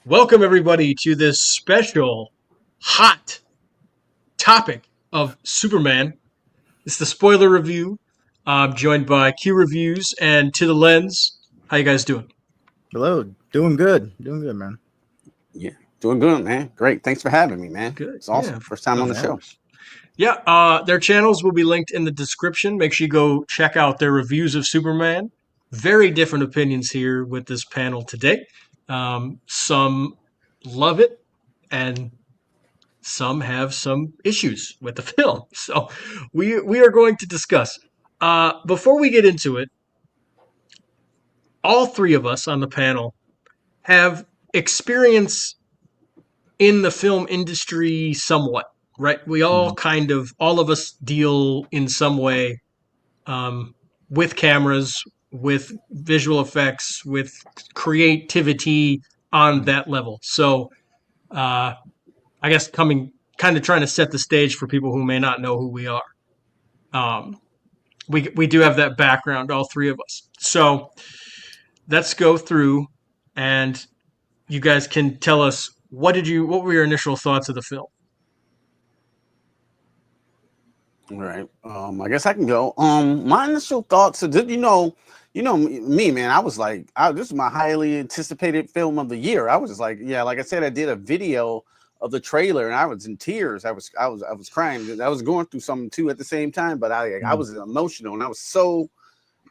Welcome, everybody, to this special hot topic of Superman. It's the spoiler review. I'm joined by Q Reviews and To the Lens. How you guys doing? Hello, doing good, man. Yeah, doing good, man. Great. Thanks for having me, man. Good. It's Yeah, awesome. First time on of the show. course. Yeah, their channels will be linked in the description. Make sure you go check out their reviews of Superman. Very different opinions here with this panel today. Some love it, and some have some issues with the film. So we are going to discuss. Before we get into it, all three of us on the panel have experience in the film industry somewhat, right? We all Mhm. kind of, all of us deal in some way um, with cameras, with visual effects, with creativity on that level. So I guess coming kind of trying to set the stage for people who may not know who we are. Um, we do have that background, all three of us. So let's go through, and you guys can tell us what were your initial thoughts of the film? All right. I guess I can go. My initial thoughts are that me, man. I was like, this is my highly anticipated film of the year. I was just like, yeah, like I said, I did a video of the trailer and I was in tears. I was crying. I was going through something too at the same time, but I was emotional and I was so.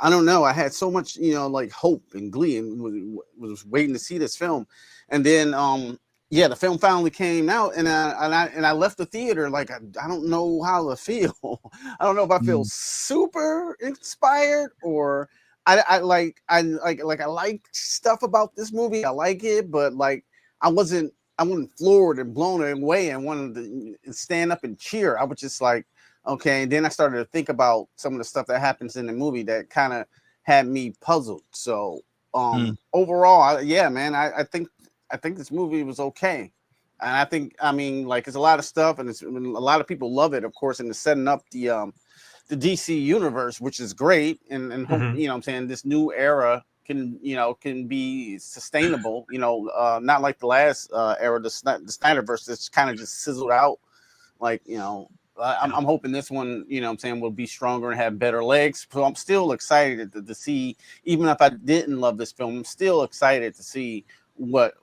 I don't know. I had so much, like hope and glee, and was waiting to see this film, and then, yeah, the film finally came out, and I left the theater like I don't know how to feel. I don't know if I feel Mhm. super inspired or I like stuff about this movie. I like it, but like I wasn't floored and blown away and wanted to stand up and cheer. I was just like. Okay, and then I started to think about some of the stuff that happens in the movie that kind of had me puzzled. So, Mm. overall, yeah, man, I think this movie was okay, and I mean, like, it's a lot of stuff, and a lot of people love it, of course, and it's setting up the DC universe, which is great, and hope Mm-hmm. I'm saying this new era can be sustainable. Not like the last era, the Snyderverse, that's kind of just sizzled out, like Yeah. I'm hoping this one, I'm saying, will be stronger and have better legs. So I'm still excited to see, even if I didn't love this film, I'm still excited to see what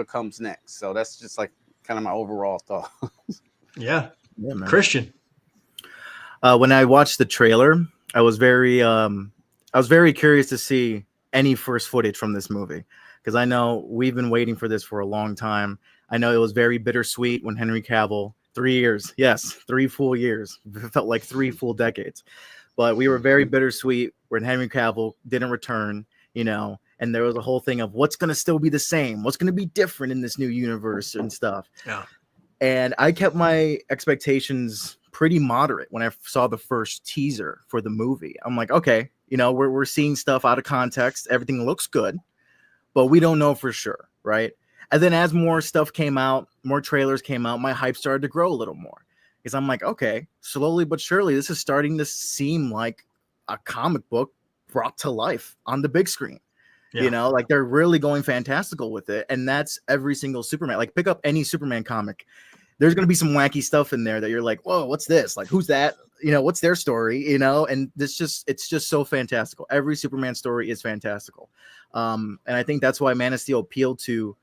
comes next. So that's just like kind of my overall thought. Yeah. Yeah, man. Christian. When I watched the trailer, I was very curious to see any first footage from this movie because I know we've been waiting for this for a long time. I know it was very bittersweet when Henry Cavill, 3 years, yes, 3 full years, it felt like 3 full decades, but we were very bittersweet when Henry Cavill didn't return, and there was a whole thing of what's going to still be the same, what's going to be different in this new universe and stuff. Yeah. And I kept my expectations pretty moderate when I saw the first teaser for the movie. I'm like, okay, we're seeing stuff out of context. Everything looks good, but we don't know for sure, right? And then as more stuff came out, more trailers came out, my hype started to grow a little more. Because I'm like, okay, slowly but surely, this is starting to seem like a comic book brought to life on the big screen. Yeah. Like they're really going fantastical with it. And that's every single Superman. Like pick up any Superman comic. There's going to be some wacky stuff in there that you're like, whoa, what's this? Like, who's that? What's their story? And it's just so fantastical. Every Superman story is fantastical. And I think that's why Man of Steel appealed to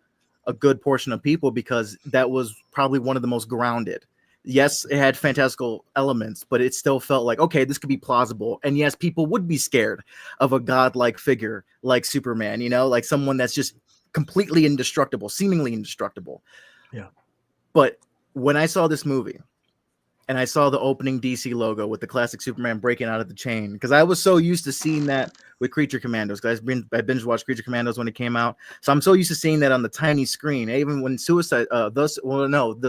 a good portion of people because that was probably one of the most grounded. Yes, it had fantastical elements, but it still felt like, okay, this could be plausible. And yes, people would be scared of a godlike figure like Superman, like someone that's just completely indestructible, seemingly indestructible. Yeah. But when I saw this movie and I saw the opening DC logo with the classic Superman breaking out of the chain, because I was so used to seeing that with Creature Commandos, because I binge watched Creature Commandos when it came out, so I'm so used to seeing that on the tiny screen. Even when the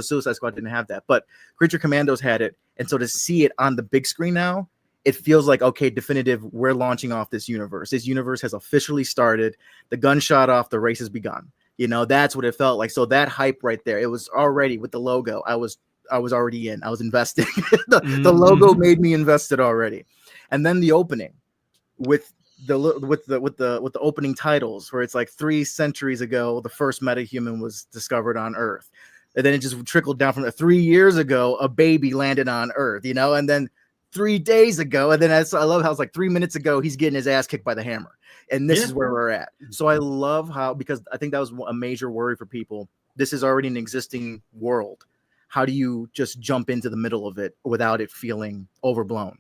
Suicide Squad didn't have that, but Creature Commandos had it, and so to see it on the big screen now, it feels like, okay, definitive. We're launching off this universe. This universe has officially started. The gun shot off. The race has begun. That's what it felt like. So that hype right there, it was already with the logo. I was already in. I was investing. The logo Mm-hmm. made me invested already. And then the opening with with the opening titles where it's like 3 centuries ago the first metahuman was discovered on Earth, and then it just trickled down from there. 3 years ago a baby landed on Earth, and then 3 days ago, and then I love how it's like 3 minutes ago he's getting his ass kicked by the hammer, and this is where we're at. So I love how, because I think that was a major worry for people. This is already an existing world. How do you just jump into the middle of it without it feeling overblown?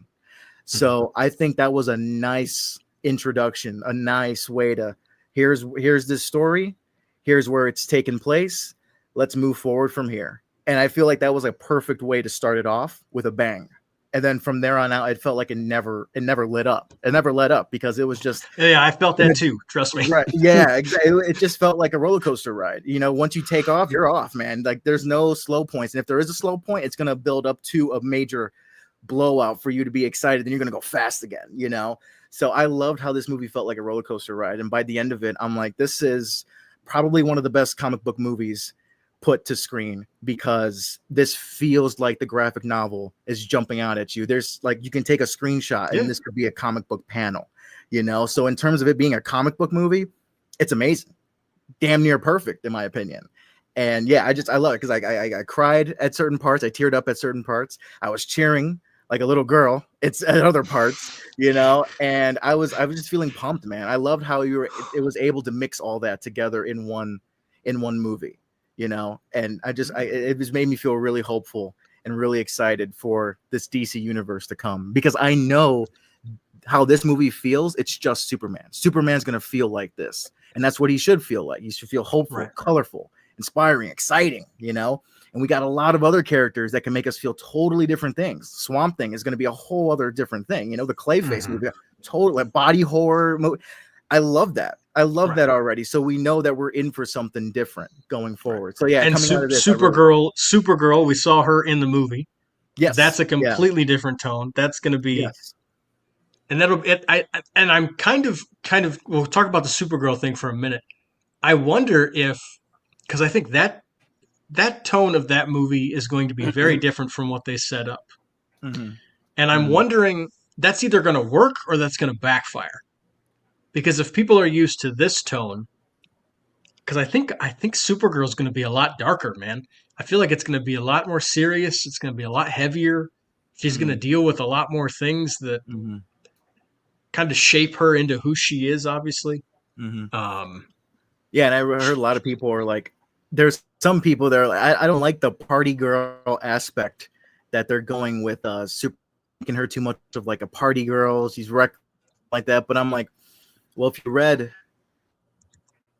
So I think that was a nice introduction, a nice way to, here's this story, here's where it's taken place, let's move forward from here. And I feel like that was a perfect way to start it off with a bang. And then from there on out, it felt like it never lit up. It never let up, because it was just, Yeah, I felt that too. Trust me. right. Yeah, exactly. It just felt like a roller coaster ride. Once you take off, you're off, man. Like, there's no slow points. And if there is a slow point, it's going to build up to a major blowout for you to be excited. Then you're going to go fast again, So I loved how this movie felt like a roller coaster ride. And by the end of it, I'm like, this is probably one of the best comic book movies put to screen, because this feels like the graphic novel is jumping out at you. There's like, you can take a screenshot and this could be a comic book panel, So in terms of it being a comic book movie, it's amazing. Damn near perfect, in my opinion. And yeah, I love it, because I cried at certain parts. I teared up at certain parts. I was cheering like a little girl. It's at other parts, and I was just feeling pumped, man. I loved how it was able to mix all that together in one movie, and it just made me feel really hopeful and really excited for this DC universe to come, because I know how this movie feels. It's just Superman. Superman's going to feel like this, and that's what he should feel like. He should feel hopeful, right, colorful, inspiring, exciting, and we got a lot of other characters that can make us feel totally different things. Swamp Thing is going to be a whole other different thing. The Clayface movie, total like body horror movie. I love that. I love that already. So we know that we're in for something different going forward. So yeah, and coming out of this, Supergirl, we saw her in the movie. Yes, that's a completely different tone. That's going to be, and I'm kind of. We'll talk about the Supergirl thing for a minute. I wonder if, because I think that tone of that movie is going to be very different from what they set up. And I'm wondering, that's either going to work or that's going to backfire. Because if people are used to this tone, because I think Supergirl is going to be a lot darker, man. I feel like it's going to be a lot more serious. It's going to be a lot heavier. She's going to deal with a lot more things that kind of shape her into who she is, obviously. Yeah, and I heard a lot of people are like, there's some people that are like, I don't like the party girl aspect that they're going with Super, making her too much of like a party girl. She's wrecked like that. But I'm like, well, if you read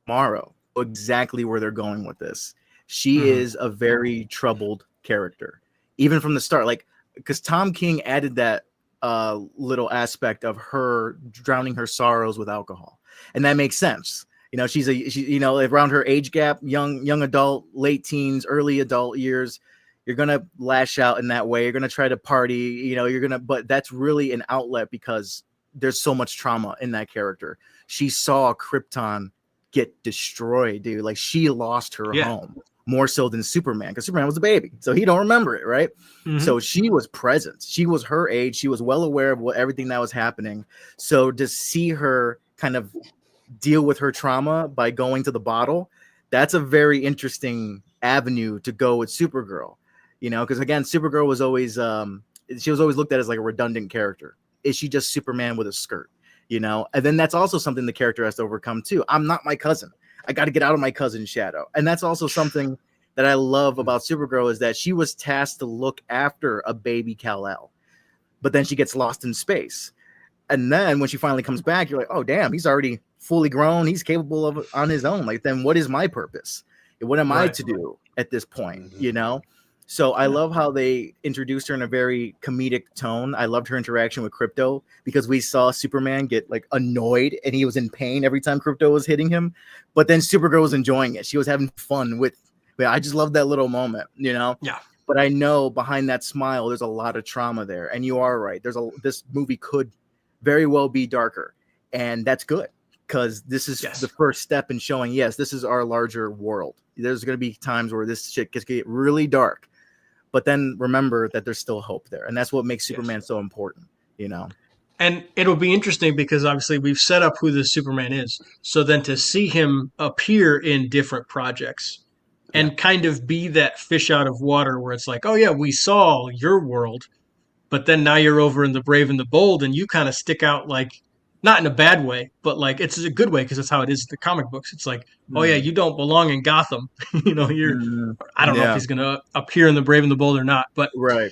Tomorrow, exactly where they're going with this. She is a very troubled character, even from the start. Like, because Tom King added that little aspect of her drowning her sorrows with alcohol, and that makes sense. She's around her age gap, young adult, late teens, early adult years. You're gonna lash out in that way. You're gonna try to party. But that's really an outlet, because there's so much trauma in that character. She saw Krypton get destroyed, dude. Like, she lost her home more so than Superman, because Superman was a baby, so he don't remember it, right? So she was present. She was her age. She was well aware of everything that was happening. So to see her kind of deal with her trauma by going to the bottle, that's a very interesting avenue to go with Supergirl. Because again, Supergirl was always she was always looked at as like a redundant character. Is she just Superman with a skirt? And then that's also something the character has to overcome too. I'm not my cousin. I got to get out of my cousin's shadow. And that's also something that I love about Supergirl, is that she was tasked to look after a baby Kal-El, but then she gets lost in space. And then when she finally comes back, you're like, oh, damn, he's already fully grown. He's capable of on his own. Like, then what is my purpose? What am I to do at this point? So I love how they introduced her in a very comedic tone. I loved her interaction with Krypto, because we saw Superman get like annoyed and he was in pain every time Krypto was hitting him. But then Supergirl was enjoying it. She was having fun with it. I just love that little moment, Yeah. But I know behind that smile, there's a lot of trauma there. And you are right. This movie could very well be darker. And that's good, because this is the first step in showing, yes, this is our larger world. There's going to be times where this shit gets get really dark. But then remember that there's still hope there. And that's what makes Superman so important, And it'll be interesting because obviously we've set up who this Superman is. So then to see him appear in different projects Yeah. and kind of be that fish out of water where it's like, oh yeah, we saw your world, but then now you're over in the Brave and the Bold and you kind of stick out like, not in a bad way, but like it's a good way because that's how it is in the comic books. It's like, oh yeah, you don't belong in Gotham. You're, I don't know if Yeah. he's going to appear in the Brave and the Bold or not, but Right.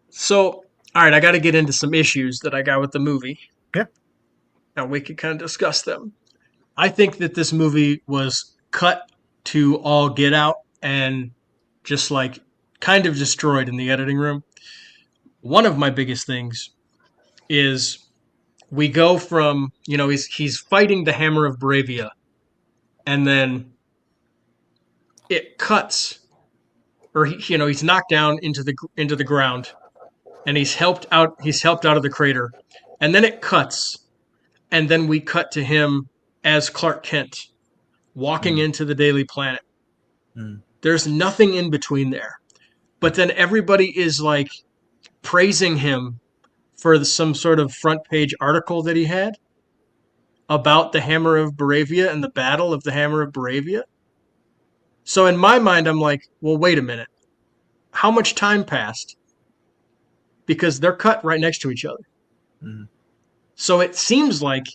so, all right, I got to get into some issues that I got with the movie. Yeah. Now we can kind of discuss them. I think that this movie was cut to all get out and just like kind of destroyed in the editing room. One of my biggest things is we go from, he's fighting the Hammer of Bravia and then it cuts or he's knocked down into the ground and he's helped out of the crater. And then it cuts and then we cut to him as Clark Kent walking into the Daily Planet. There's nothing in between there. But then everybody is like praising him for some sort of front page article that he had about the Hammer of Baravia and the Battle of the Hammer of Baravia. So in my mind, I'm like, well, wait a minute. How much time passed? Because they're cut right next to each other. So it seems like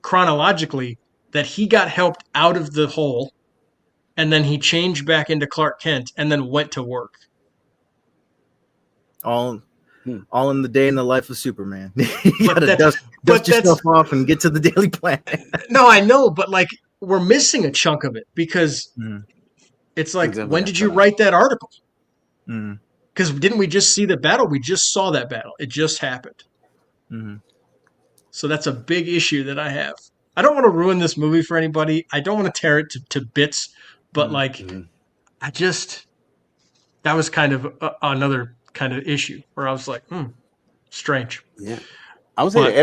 chronologically that he got helped out of the hole and then he changed back into Clark Kent and then went to work. All in the day in the life of Superman. You gotta dust yourself off and get to the Daily Planet. No, I know, but like we're missing a chunk of it because it's like, when did you write that article? Because didn't we just see the battle? We just saw that battle. It just happened. So that's a big issue that I have. I don't want to ruin this movie for anybody. I don't want to tear it to bits, but that was kind of another kind of issue where I was like, strange. Yeah. I would say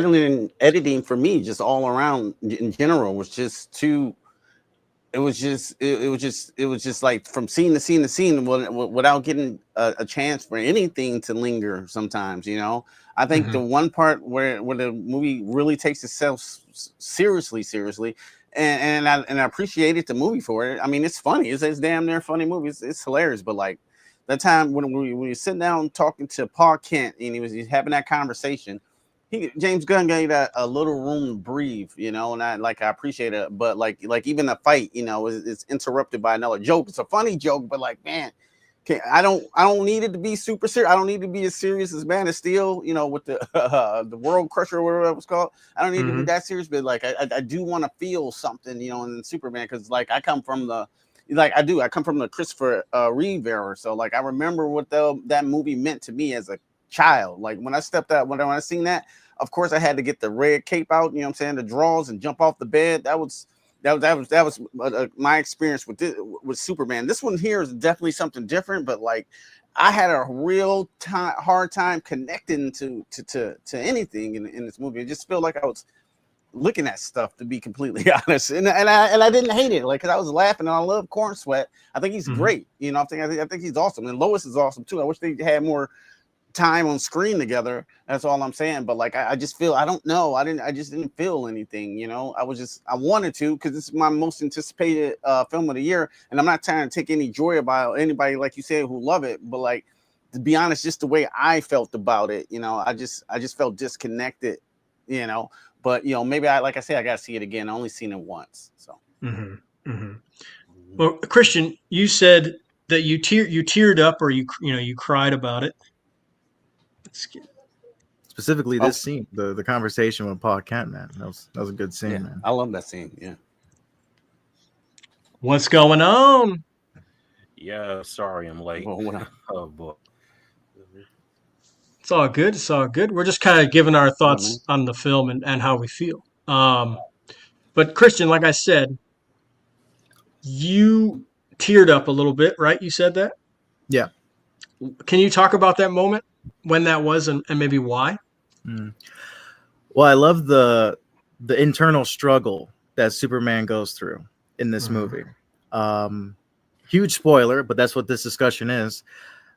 editing for me, just all around in general, was just too. It was just like from scene to scene to scene without getting a chance for anything to linger. Sometimes, I think the one part where the movie really takes itself seriously, and I appreciated the movie for it. I mean, it's funny. It's damn near funny movie. It's hilarious. But like that time when we were sitting down talking to Paul Kent and he's having that conversation, James Gunn gave that a little room to breathe, and I appreciate it. But like even the fight, is interrupted by another joke. It's a funny joke, but like, man, I don't need it to be super serious. I don't need to be as serious as Man of Steel, with the World Crusher or whatever it was called. I don't need to be that serious, but like I do want to feel something, in Superman, because like I come from the Christopher Reeve era, so like I remember what that movie meant to me as a child. Like when I stepped out, when I seen that, of course I had to get the red cape out, the drawers, and jump off the bed. That was my experience with Superman. This one here is definitely something different, but like I had a real hard time connecting to anything in this movie. It just felt like I was looking at stuff, to be completely honest, and I didn't hate it, like, because I was laughing, and I love Corn Sweat. I think he's great. I think he's awesome, and Lois is awesome too. I wish they had more time on screen together. That's all I'm saying. But like I just feel, I don't know, I just didn't feel anything. I wanted to, because this is my most anticipated film of the year, and I'm not trying to take any joy about anybody, like you said, who love it, but like, to be honest, just the way I felt about it, I just felt disconnected, but maybe I gotta see it again. I only seen it once, so. Well, Christian, you said that you teared up, or you cried about it. Specifically this scene, the conversation with Paul Kent, man. That was a good scene, man. I love that scene. Yeah. What's going on? Yeah, sorry I'm late. Oh boy. It's all good. It's all good. We're just kind of giving our thoughts on the film and how we feel. But Christian, like I said, you teared up a little bit, right? You said that? Yeah. Can you talk about that moment, when that was, and maybe why? Well, I love the internal struggle that Superman goes through in this movie. Huge spoiler, but that's what this discussion is.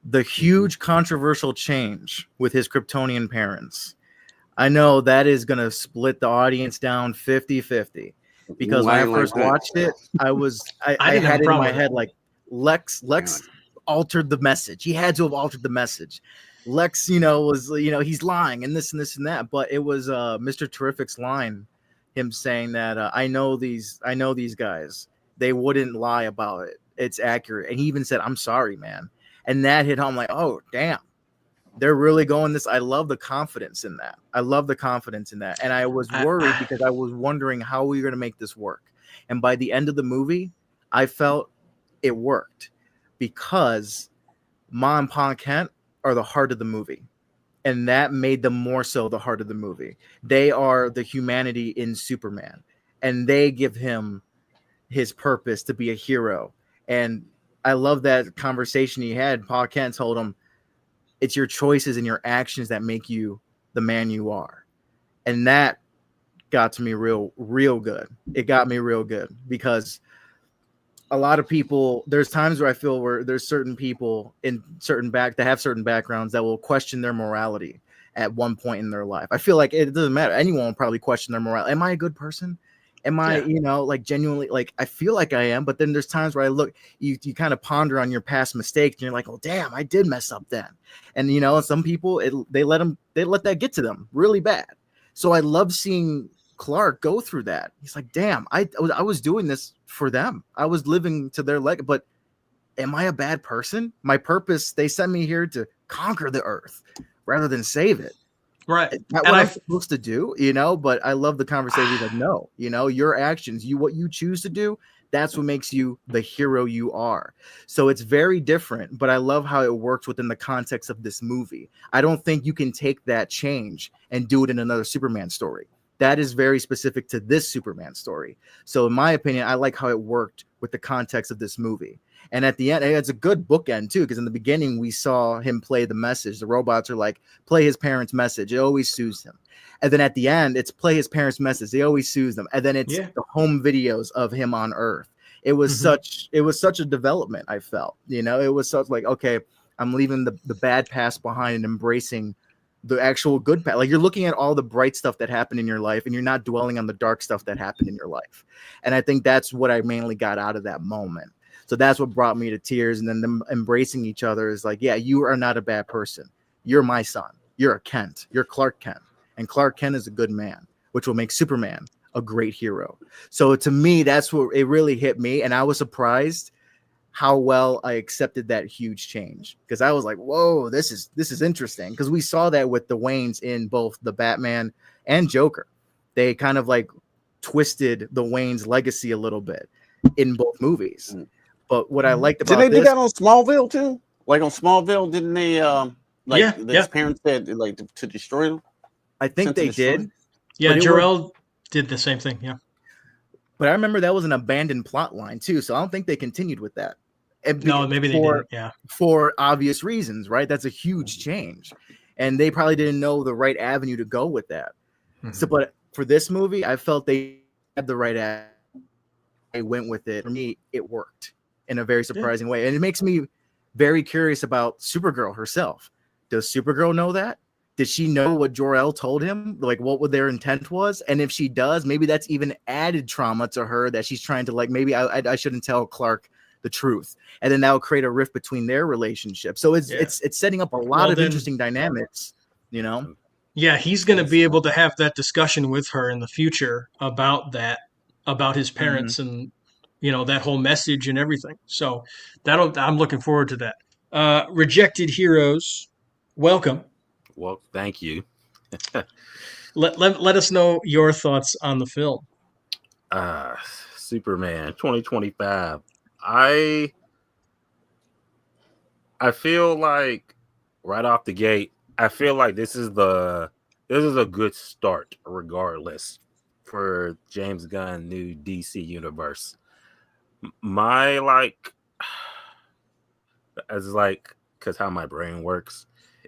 The huge controversial change with his Kryptonian parents. I know that is going to split the audience down 50-50 because when I first watched it, I didn't have had a it in problem my with head like Lex altered the message. He had to have altered the message. Lex, was he's lying and this and this and that, but it was Mr. Terrific's line, him saying that I know these guys. They wouldn't lie about it. It's accurate. And he even said, "I'm sorry, man." And that hit home like, "Oh, damn. They're really going this." I love the confidence in that. And I was worried because I was wondering how we were going to make this work. And by the end of the movie, I felt it worked because Ma and Pa Kent are the heart of the movie. And that made them more so the heart of the movie. They are the humanity in Superman. And they give him his purpose to be a hero. And I love that conversation he had. Pa Kent told him, it's your choices and your actions that make you the man you are. And that got to me real good. It got me real good because a lot of people, there's times where I feel where there's certain people in that have certain backgrounds that will question their morality at one point in their life. I feel like it doesn't matter. Anyone will probably question their morality. Am I a good person? Am I, like genuinely, like I feel like I am, but then there's times where I look, you kind of ponder on your past mistakes and you're like, oh damn, I did mess up then. And some people they let that get to them really bad. So I love seeing Clark go through that. He's like, damn, I was doing this for them. I was living to their leg, but am I a bad person? My purpose, they sent me here to conquer the earth rather than save it. Right. Is that what I'm supposed to do? But I love the conversation. Like, no, your actions, what you choose to do, that's what makes you the hero you are. So it's very different, but I love how it works within the context of this movie. I don't think you can take that change and do it in another Superman story. That is very specific to this Superman story. So in my opinion, I like how it worked with the context of this movie. And at the end, it's a good bookend too, because in the beginning we saw him play the message. The robots are like, play his parents' message. It always soothes him. And then at the end, it's play his parents' message. They always soothes them. And then it's the home videos of him on Earth. It was such a development. I felt, it was such like, okay, I'm leaving the bad past behind and embracing the actual good past. Like you're looking at all the bright stuff that happened in your life and you're not dwelling on the dark stuff that happened in your life. And I think that's what I mainly got out of that moment. So that's what brought me to tears. And then them embracing each other is like, yeah, you are not a bad person. You're my son. You're a Kent. You're Clark Kent. And Clark Kent is a good man, which will make Superman a great hero. So to me, that's what it really hit me. And I was surprised how well I accepted that huge change. Because I was like, whoa, this is interesting. Because we saw that with the Waynes in both the Batman and Joker. They kind of like twisted the Waynes legacy a little bit in both movies. But what I liked about did they do that on Smallville too? Like on Smallville, didn't they? His parents said like to destroy them. I think they did. Yeah, Jor-El did the same thing. Yeah, but I remember that was an abandoned plot line too, so I don't think they continued with that. No, maybe they didn't. Yeah, for obvious reasons, right? That's a huge change, and they probably didn't know the right avenue to go with that. So, but for this movie, I felt they had the right avenue. They went with it. For me, it worked in a very surprising way. And it makes me very curious about Supergirl herself. Does Supergirl know that? Did she know what Jor-El told him? Like what their intent was? And if she does, maybe that's even added trauma to her that she's trying to like, maybe I shouldn't tell Clark the truth. And then that will create a rift between their relationship. So it's setting up a lot of interesting dynamics, Yeah, he's going to be able to have that discussion with her in the future about his parents and that whole message and everything. So I'm looking forward to that. Rejected Heroes, welcome. Well, thank you. Let us know your thoughts on the film. Superman 2025. I feel like right off the gate, I feel like this is a good start regardless for James Gunn new DC universe. Because how my brain works,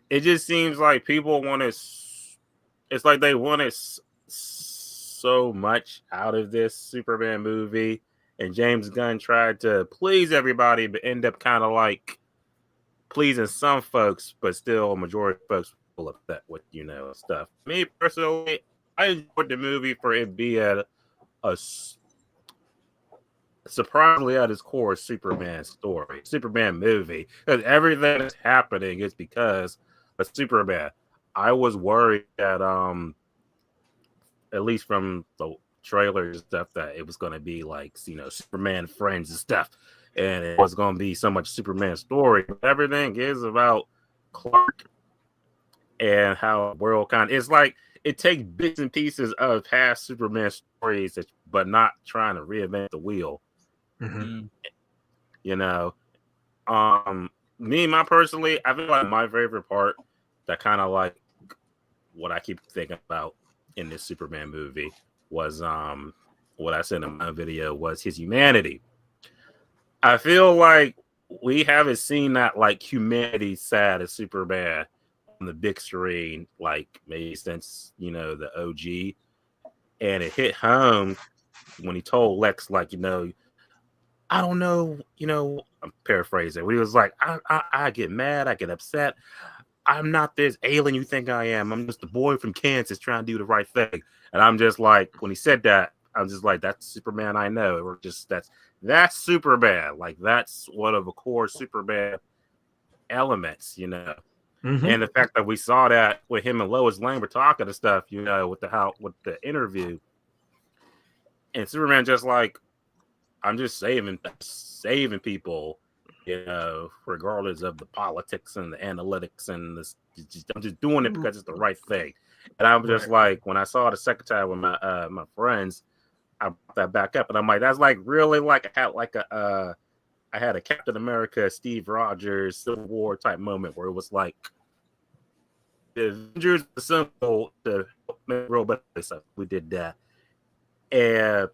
it just seems like people want to. It's like they wanted so much out of this Superman movie, and James Gunn tried to please everybody, but end up kind of like pleasing some folks, but still a majority of folks people upset with stuff. Me personally, I enjoyed the movie for it being a surprisingly at its core Superman story, Superman movie, because everything that's happening is because of Superman. I was worried that at least from the trailers and stuff, that it was going to be like Superman friends and stuff, and it was going to be so much Superman story. But everything is about Clark and how the world it's like it takes bits and pieces of past Superman stories, but not trying to reinvent the wheel. Mm-hmm. Me personally, I feel like my favorite part, that kind of like what I keep thinking about in this Superman movie, was what I said in my video, was his humanity. I feel like we haven't seen that like humanity side of Superman on the big screen, like maybe since the OG, and it hit home when he told Lex, like, I don't know, I'm paraphrasing. He was like, I get mad, I get upset. I'm not this alien you think I am. I'm just a boy from Kansas trying to do the right thing. And I'm just like, when he said that, I'm just like, that's Superman I know. Or just that's Superman. Like, that's one of the core Superman elements, Mm-hmm. And the fact that we saw that with him and Lois Lane were talking and stuff, with the interview, and Superman just like, I'm just saving people, regardless of the politics and the analytics and this. I'm just doing it because it's the right thing. And I'm just like, when I saw it the second time with my friends, I brought that back up, and I'm like, that's like really like I had a Captain America, Steve Rogers, Civil War type moment where it was like the Avengers assembled to make real better stuff. We did that, and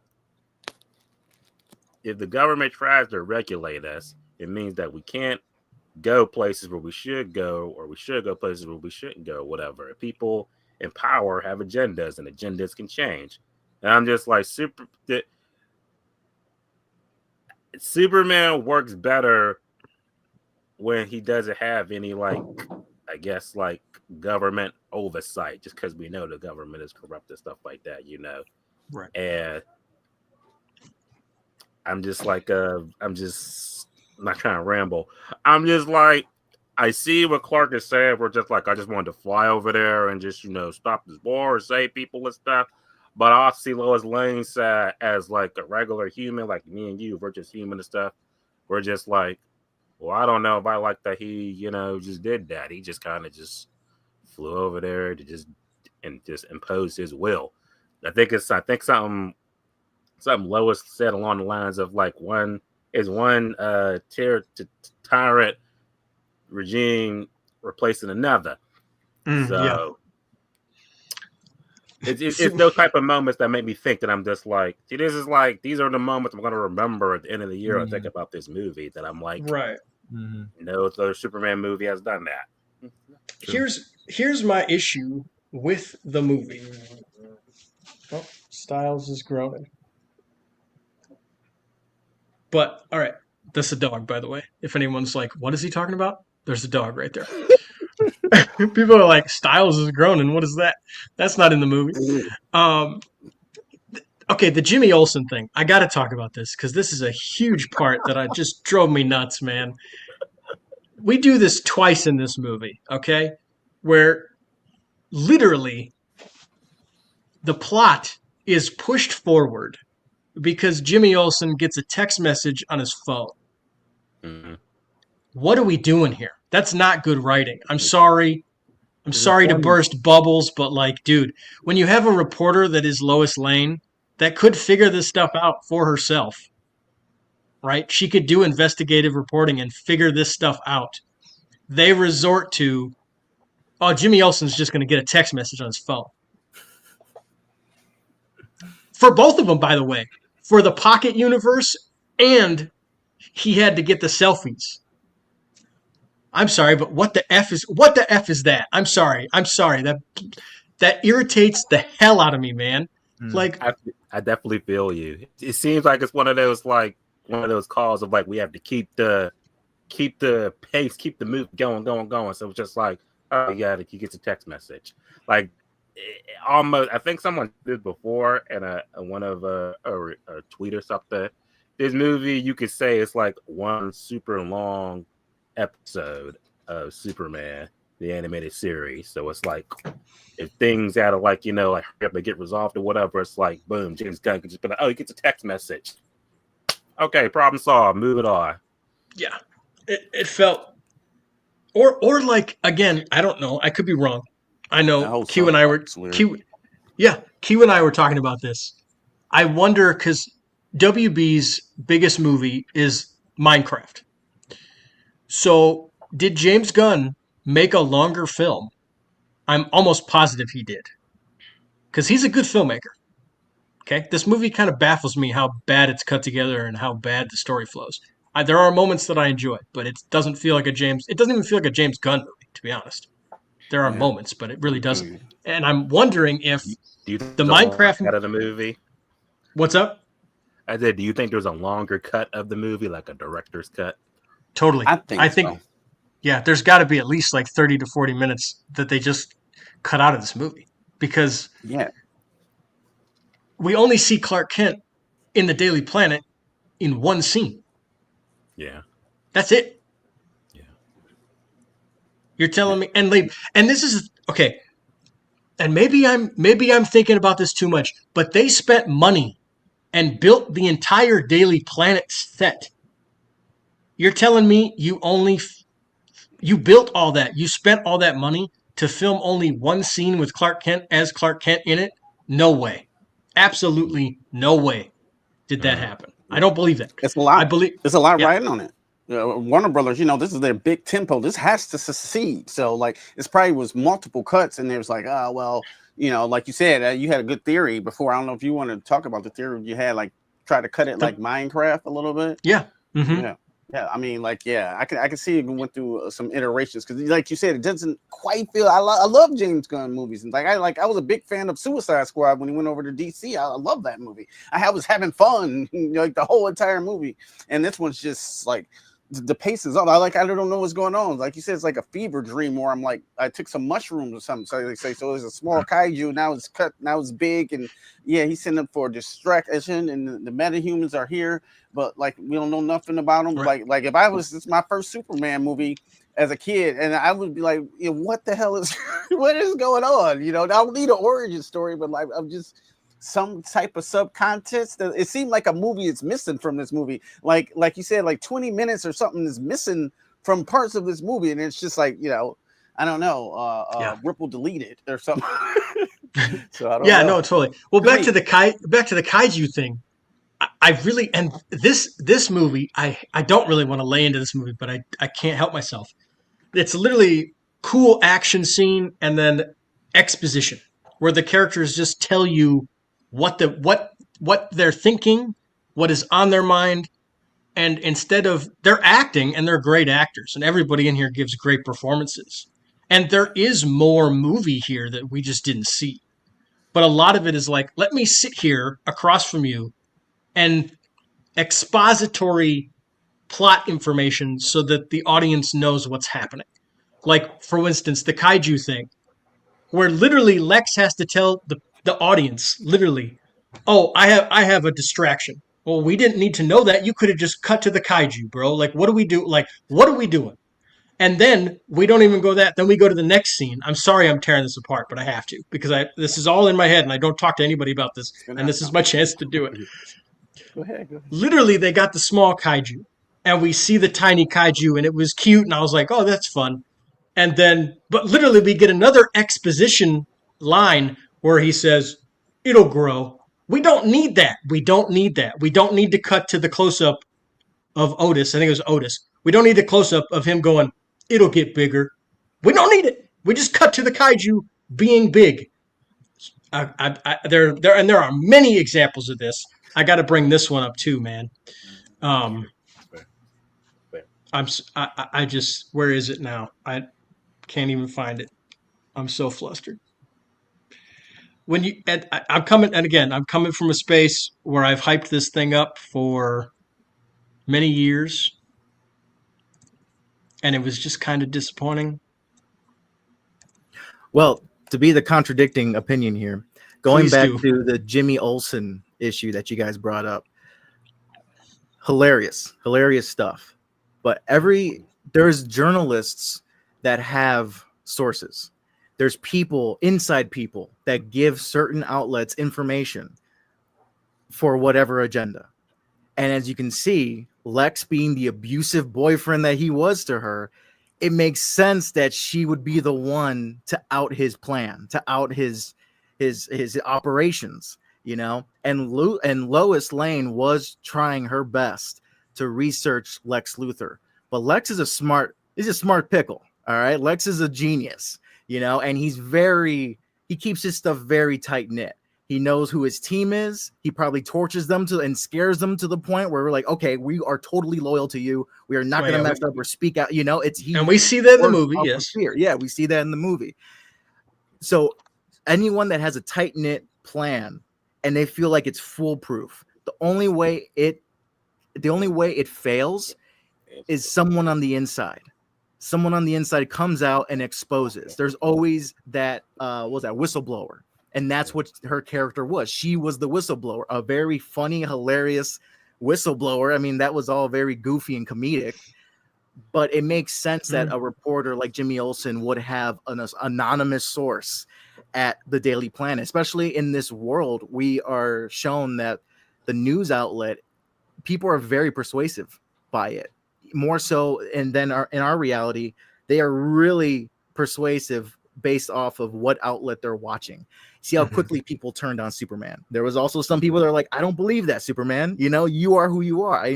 if the government tries to regulate us, it means that we can't go places where we should go, or we should go places where we shouldn't go, whatever. People in power have agendas, and agendas can change. And I'm just like, Superman works better when he doesn't have any, like, I guess, like, government oversight, just because we know the government is corrupt and stuff like that, Right. And I'm just like, I'm just not trying to ramble. I'm just like, I see what Clark is saying. We're just like, I just wanted to fly over there and just, stop this war or save people and stuff. But I see Lois Lane side as like a regular human, like me and you. We're just human and stuff. We're just like, well, I don't know if I like that he, just did that. He just kind of just flew over there to just impose his will. I think something Lois said along the lines of like, one tyrant regime replacing another. So it's those type of moments that make me think that I'm just like, see, these are the moments I'm going to remember at the end of the year. I think about this movie that I'm like, right. No other Superman movie has done that. Here's my issue with the movie. Oh, Styles is groaning. But all right, that's a dog, by the way. If anyone's like, what is he talking about? There's a dog right there. People are like, Styles is groaning. What is that? That's not in the movie. Okay, the Jimmy Olsen thing. I got to talk about this because this is a huge part that just drove me nuts, man. We do this twice in this movie, okay? Where literally the plot is pushed forward because Jimmy Olsen gets a text message on his phone. Mm-hmm. What are we doing here? That's not good writing. I'm sorry. I'm sorry to burst bubbles, but like, dude, when you have a reporter that is Lois Lane that could figure this stuff out for herself, right? She could do investigative reporting and figure this stuff out. They resort to, oh, Jimmy Olsen's just going to get a text message on his phone. For both of them, by the way, for the Pocket universe, and he had to get the selfies. I'm sorry, but what the F is that? I'm sorry. That irritates the hell out of me, man. Like, I definitely feel you. It seems like it's one of those calls of like, we have to keep the pace, keep the move going. So it's just like, oh, he gets a text message. Like almost, I think someone did before, and one of a tweet or something. This movie, you could say it's like one super long episode of Superman, the animated series. So it's like if things out of like like hurry up and get resolved or whatever, it's like boom, James Gunn could just be like, oh, he gets a text message. Okay, problem solved. Move it on. Yeah, it felt, or like again, I don't know. I could be wrong. I know Q and I were Q. Yeah, Q and I were talking about this. I wonder because WB's biggest movie is Minecraft. So did James Gunn make a longer film? I'm almost positive he did, because he's a good filmmaker. Okay, this movie kind of baffles me how bad it's cut together and how bad the story flows. There are moments that I enjoy, but it doesn't feel like a James. It doesn't even feel like a James Gunn movie, to be honest. There are moments, but it really doesn't. And I'm wondering if do you think the Minecraft cut of the movie. What's up? I said, do you think there's a longer cut of the movie, like a director's cut? Totally. I think so. Yeah, there's got to be at least like 30 to 40 minutes that they just cut out of this movie, because we only see Clark Kent in the Daily Planet in one scene. Yeah. That's it. Yeah. You're telling me, and this is okay. And maybe I'm thinking about this too much, but they spent money and built the entire Daily Planet set. You're telling me you built all that, you spent all that money to film only one scene with Clark Kent as Clark Kent in it? No way. Absolutely no way did that happen. I don't believe that. It's a lot. I believe it's a lot riding on it. Warner Brothers, this is their big tempo. This has to succeed. So like, it's probably was multiple cuts, and there's like, oh well, like you said, you had a good theory before. I don't know if you want to talk about the theory you had, like try to cut it like Minecraft a little bit. Yeah. Mm-hmm. Yeah. I mean, like, I can see it went through some iterations, because, like you said, it doesn't quite feel. I love James Gunn movies, and I was a big fan of Suicide Squad when he went over to DC. I love that movie. I was having fun like the whole entire movie, and this one's just like the pace is up. I don't know what's going on. Like you said, it's like a fever dream where I'm like, I took some mushrooms or something. So they say, so it's a small kaiju, now it's cut, now it's big, and he's sending them for distraction, and the metahumans are here, but like we don't know nothing about them. Right. Like if this is my first Superman movie as a kid, and I would be like, what the hell is what is going on? I don't need an origin story, but like I'm just some type of subcontext. It seemed like a movie is missing from this movie. Like you said, like 20 minutes or something is missing from parts of this movie, and it's just like, I don't know, Ripple deleted or something. So I don't know. No, totally. Well, back to the kaiju thing. I really, and this movie, I don't really want to lay into this movie, but I can't help myself. It's literally cool action scene and then exposition where the characters just tell you what they're thinking, what is on their mind, and instead of, they're acting, and they're great actors, and everybody in here gives great performances, and there is more movie here that we just didn't see, but a lot of it is like, let me sit here across from you and expository plot information so that the audience knows what's happening. Like, for instance, the kaiju thing, where literally Lex has to tell the audience, literally, oh, I have a distraction. Well, we didn't need to know that. You could have just cut to the kaiju, bro. Like, what do we do? Like, what are we doing? And then we don't even go that. Then we go to the next scene. I'm sorry I'm tearing this apart, but I have to, because this is all in my head, and I don't talk to anybody about this, and this is my chance to do it. Go ahead. Literally, they got the small kaiju, and we see the tiny kaiju, and it was cute, and I was like, oh, that's fun. And then, but literally, we get another exposition line where he says, it'll grow. We don't need that. We don't need to cut to the close-up of Otis. I think it was Otis. We don't need the close-up of him going, it'll get bigger. We don't need it. We just cut to the kaiju being big. There are many examples of this. I got to bring this one up too, man. I just, where is it now? I can't even find it. I'm so flustered. I'm coming from a space where I've hyped this thing up for many years, and it was just kind of disappointing. Well, to be the contradicting opinion here, going Please back do. to the Jimmy Olsen issue that you guys brought up, hilarious stuff. But there's journalists that have sources. There's inside people that give certain outlets information for whatever agenda. And as you can see, Lex being the abusive boyfriend that he was to her, it makes sense that she would be the one to out his plan, to out his operations, And Lois Lane was trying her best to research Lex Luthor, but Lex is a smart pickle. All right, Lex is a genius, and he keeps his stuff very tight knit. He knows who his team is. He probably tortures them and scares them to the point where we're like, okay, we are totally loyal to you. We are not going to mess up or speak out. And we see that in the movie. Yes. Yeah, we see that in the movie. So anyone that has a tight knit plan and they feel like it's foolproof, the only way it fails is someone on the inside. Someone on the inside comes out and exposes. There's always that whistleblower. And that's what her character was. She was the whistleblower, a very funny, hilarious whistleblower. I mean, that was all very goofy and comedic, but it makes sense that a reporter like Jimmy Olsen would have an anonymous source at the Daily Planet, especially in this world. We are shown that the news outlet, people are very persuasive by it, more so. And then in our reality, they are really persuasive based off of what outlet they're watching. See how quickly people turned on Superman. There was also some people that are like, I don't believe that, Superman. You are who you are,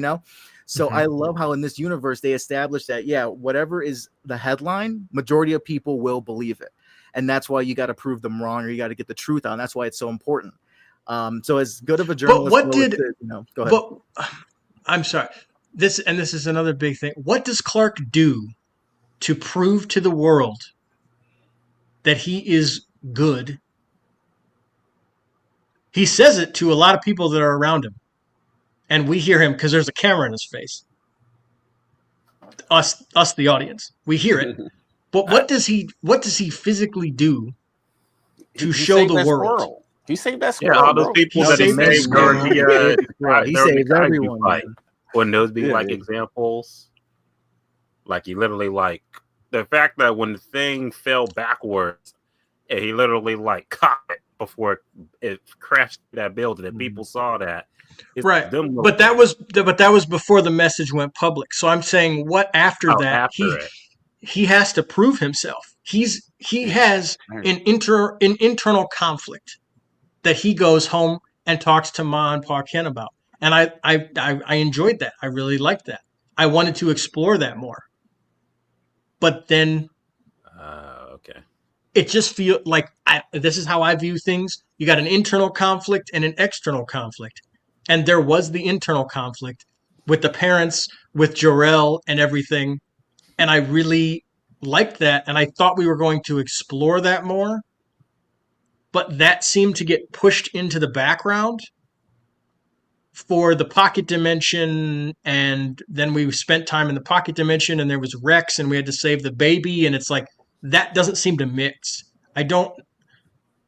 So I love how in this universe they established that, whatever is the headline, majority of people will believe it. And that's why you got to prove them wrong, or you got to get the truth out. And that's why it's so important. So as good of a journalist, go ahead. But I'm sorry. This is another big thing. What does Clark do to prove to the world that he is good? He says it to a lot of people that are around him, and we hear him because there's a camera in his face. Us, the audience, we hear it. But what does he physically do to show the world? Squirrel. He saved that squirrel. Yeah, all those people that he saved during he saves everyone. When those be examples, like he literally the fact that when the thing fell backwards, and he literally caught it before it crashed that building, and people saw that. Right, but that was before the message went public. So I'm saying, what after that? He has to prove himself. He has an internal conflict that he goes home and talks to Ma and Pa Ken about, and I enjoyed that. I really liked that. I wanted to explore that more, but then it just feels like this is how I view things. You got an internal conflict and an external conflict. And there was the internal conflict with the parents, with Jor-El and everything. And I really liked that. And I thought we were going to explore that more. But that seemed to get pushed into the background for the pocket dimension. And then we spent time in the pocket dimension, and there was Rex, and we had to save the baby. And it's like, that doesn't seem to mix.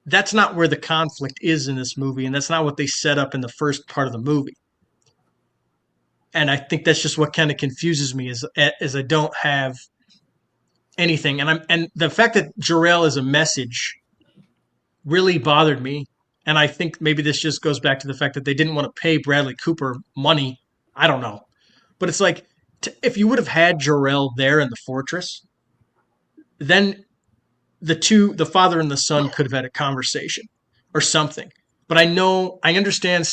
That's not where the conflict is in this movie, and that's not what they set up in the first part of the movie. And I think that's just what kind of confuses me is I don't have anything. And the fact that Jor-El is a message really bothered me. And I think maybe this just goes back to the fact that they didn't want to pay Bradley Cooper money. I don't know. But it's like, if you would have had Jor-El there in the fortress, then the father and the son could have had a conversation or something. But I understand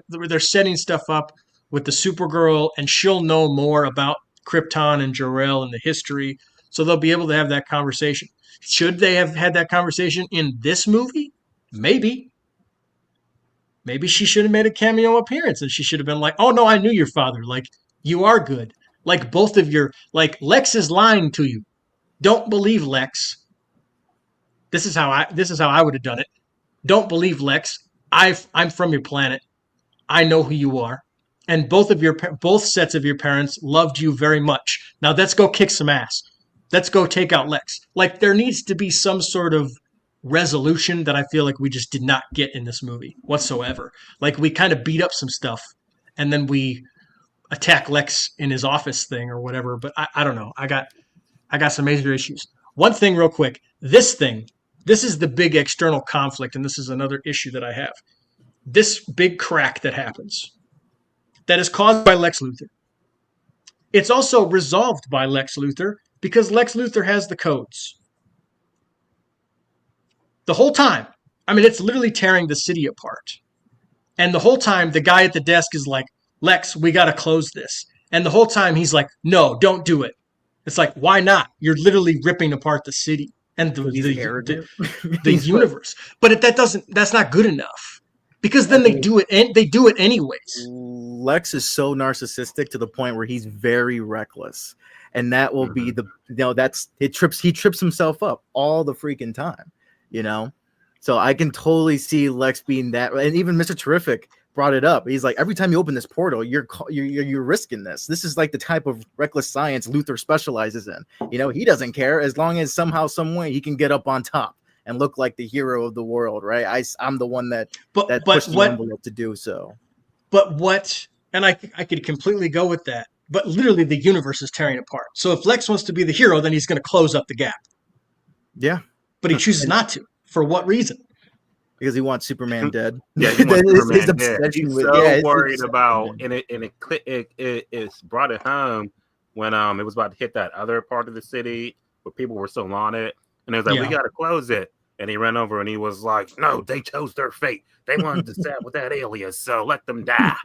they're setting stuff up with the Supergirl, and she'll know more about Krypton and Jor-El and the history, so they'll be able to have that conversation. Should they have had that conversation in this movie? Maybe. Maybe she should have made a cameo appearance, and she should have been like, "Oh no, I knew your father. Like, you are good. Like, both of Lex is lying to you. Don't believe Lex." This is how I would have done it. Don't believe Lex. I'm from your planet. I know who you are, and both sets of your parents loved you very much. Now let's go kick some ass. Let's go take out Lex. Like, there needs to be some sort of resolution that I feel like we just did not get in this movie whatsoever. Like we kind of beat up some stuff and then we attack Lex in his office thing or whatever. But I don't know. I got some major issues. One thing real quick. This is the big external conflict, and this is another issue that I have. This big crack that happens that is caused by Lex Luthor. It's also resolved by Lex Luthor because Lex Luthor has the codes. The whole time. I mean, it's literally tearing the city apart. And the whole time, the guy at the desk is like, Lex, we got to close this. And the whole time, he's like, no, don't do it. It's like, why not? You're literally ripping apart the city and the universe. But that's not good enough. Because then they do it anyways. Lex is so narcissistic to the point where he's very reckless. And that will be he trips himself up all the freaking time. So I can totally see Lex being that, and even Mr. Terrific brought it up. He's like, every time you open this portal, you're risking this. This is like the type of reckless science Luthor specializes in. He doesn't care as long as somehow, some way he can get up on top and look like the hero of the world, right? I'm the one that pushed the envelope to do so. But what? And I could completely go with that. But literally, the universe is tearing apart. So if Lex wants to be the hero, then he's going to close up the gap. Yeah. But he chooses not to. For what reason? Because he wants Superman dead. Yeah, he wants Superman dead. He's so worried about, and it's brought it home when it was about to hit that other part of the city where people were still on it, and it was like, we got to close it. And he ran over and he was like, no, they chose their fate. They wanted to stab with that alias, so let them die.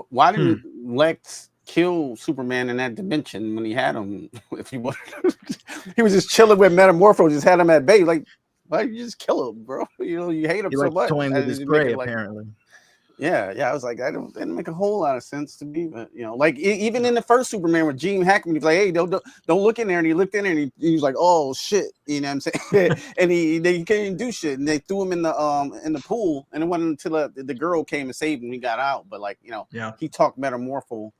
Why didn't Lex kill Superman in that dimension when he had him? If he wanted, he was just chilling with Metamorpho, just had him at bay. Like, why did you just kill him, bro? You hate him so much. Toying with his prey, apparently. Yeah. I was like, that didn't make a whole lot of sense to me. But like even in the first Superman with Gene Hackman, he's like, hey, don't look in there. And he looked in there and he was like, oh shit, you know what I'm saying? And they couldn't do shit. And they threw him in the pool. And it wasn't until the girl came and saved him. He got out. But he talked Metamorpho.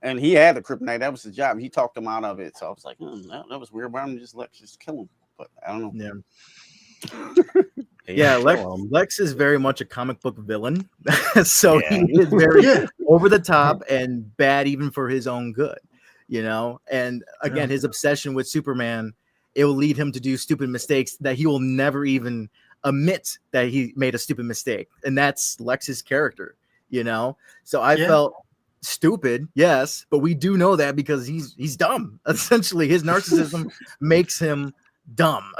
And he had the kryptonite. That was his job. He talked him out of it. So I was like, that was weird. Why don't you just kill him? But I don't know. Yeah. Lex is very much a comic book villain. So he is very over the top and bad even for his own good, And again, his obsession with Superman, it will lead him to do stupid mistakes that he will never even admit that he made a stupid mistake. And that's Lex's character, So I felt stupid, yes, but we do know that because he's dumb. Essentially, his narcissism makes him dumb.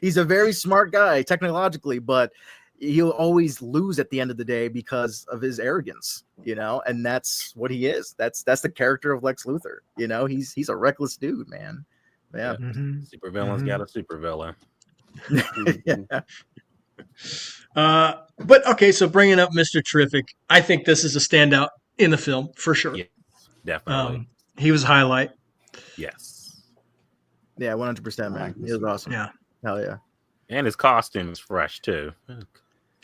He's a very smart guy technologically, but he'll always lose at the end of the day because of his arrogance, and that's what he is. That's the character of Lex Luthor. He's a reckless dude, man. Yeah. Super villain's got a super villain. But okay, so bringing up Mr. Terrific, I think this is a standout in the film for sure. Yes, definitely. He was a highlight. Yes. Yeah, 100%, man. He was awesome. Yeah. Hell yeah. And his costume is fresh too.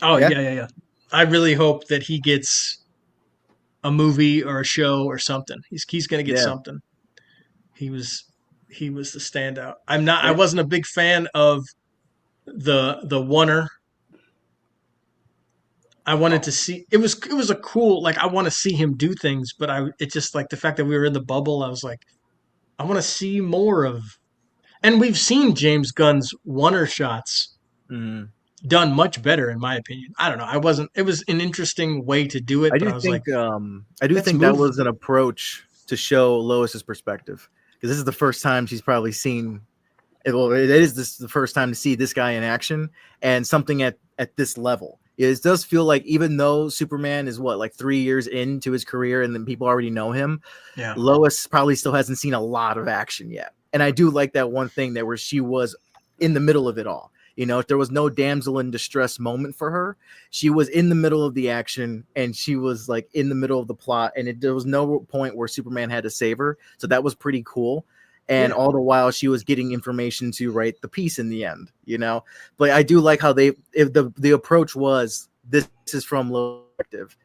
Oh yeah. I really hope that he gets a movie or a show or something. He's going to get something. He was the standout. I wasn't a big fan of the Oneer. I wanted to see it was a cool, I want to see him do things, but it's just like the fact that we were in the bubble, I was like, I want to see more of. And we've seen James Gunn's Oneer shots done much better, in my opinion. I don't know. It was an interesting way to do it. I do think that was an approach to show Lois's perspective, because this is the first time she's probably seen. Well, it is the first time to see this guy in action and something at this level. It does feel like even though Superman is 3 years into his career and then people already know him, Lois probably still hasn't seen a lot of action yet. And I do like that one thing where she was in the middle of it all. If there was no damsel in distress moment for her, she was in the middle of the action and she was in the middle of the plot. And there was no point where Superman had to save her. So that was pretty cool. And all the while she was getting information to write the piece in the end, But I do like how the approach was, this is from Lois' perspective,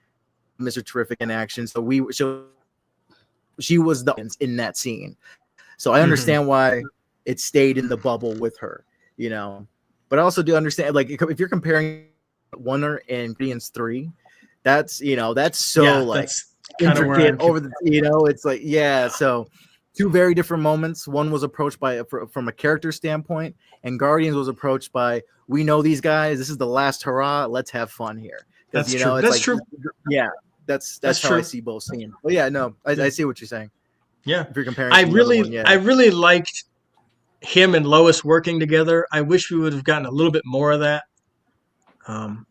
Mr. Terrific in action. So she was in that scene. So I understand why it stayed in the bubble with her, you know. But I also do understand, like, if you're comparing Wonder and Guardians 3, that's, you know, that's so Yeah, like that's kind of where intricate I'm. over the, you know, it's like, yeah. So two very different moments. One was approached from a character standpoint, and Guardians was approached by, we know these guys, this is the last hurrah, let's have fun here. Because, That's you true. know, it's That's like, true. yeah, that's how true. I see both scenes. But yeah, no, I see what you're saying. Yeah, If you're comparing to the other one, yeah. I really liked him and Lois working together. I wish we would have gotten a little bit more of that.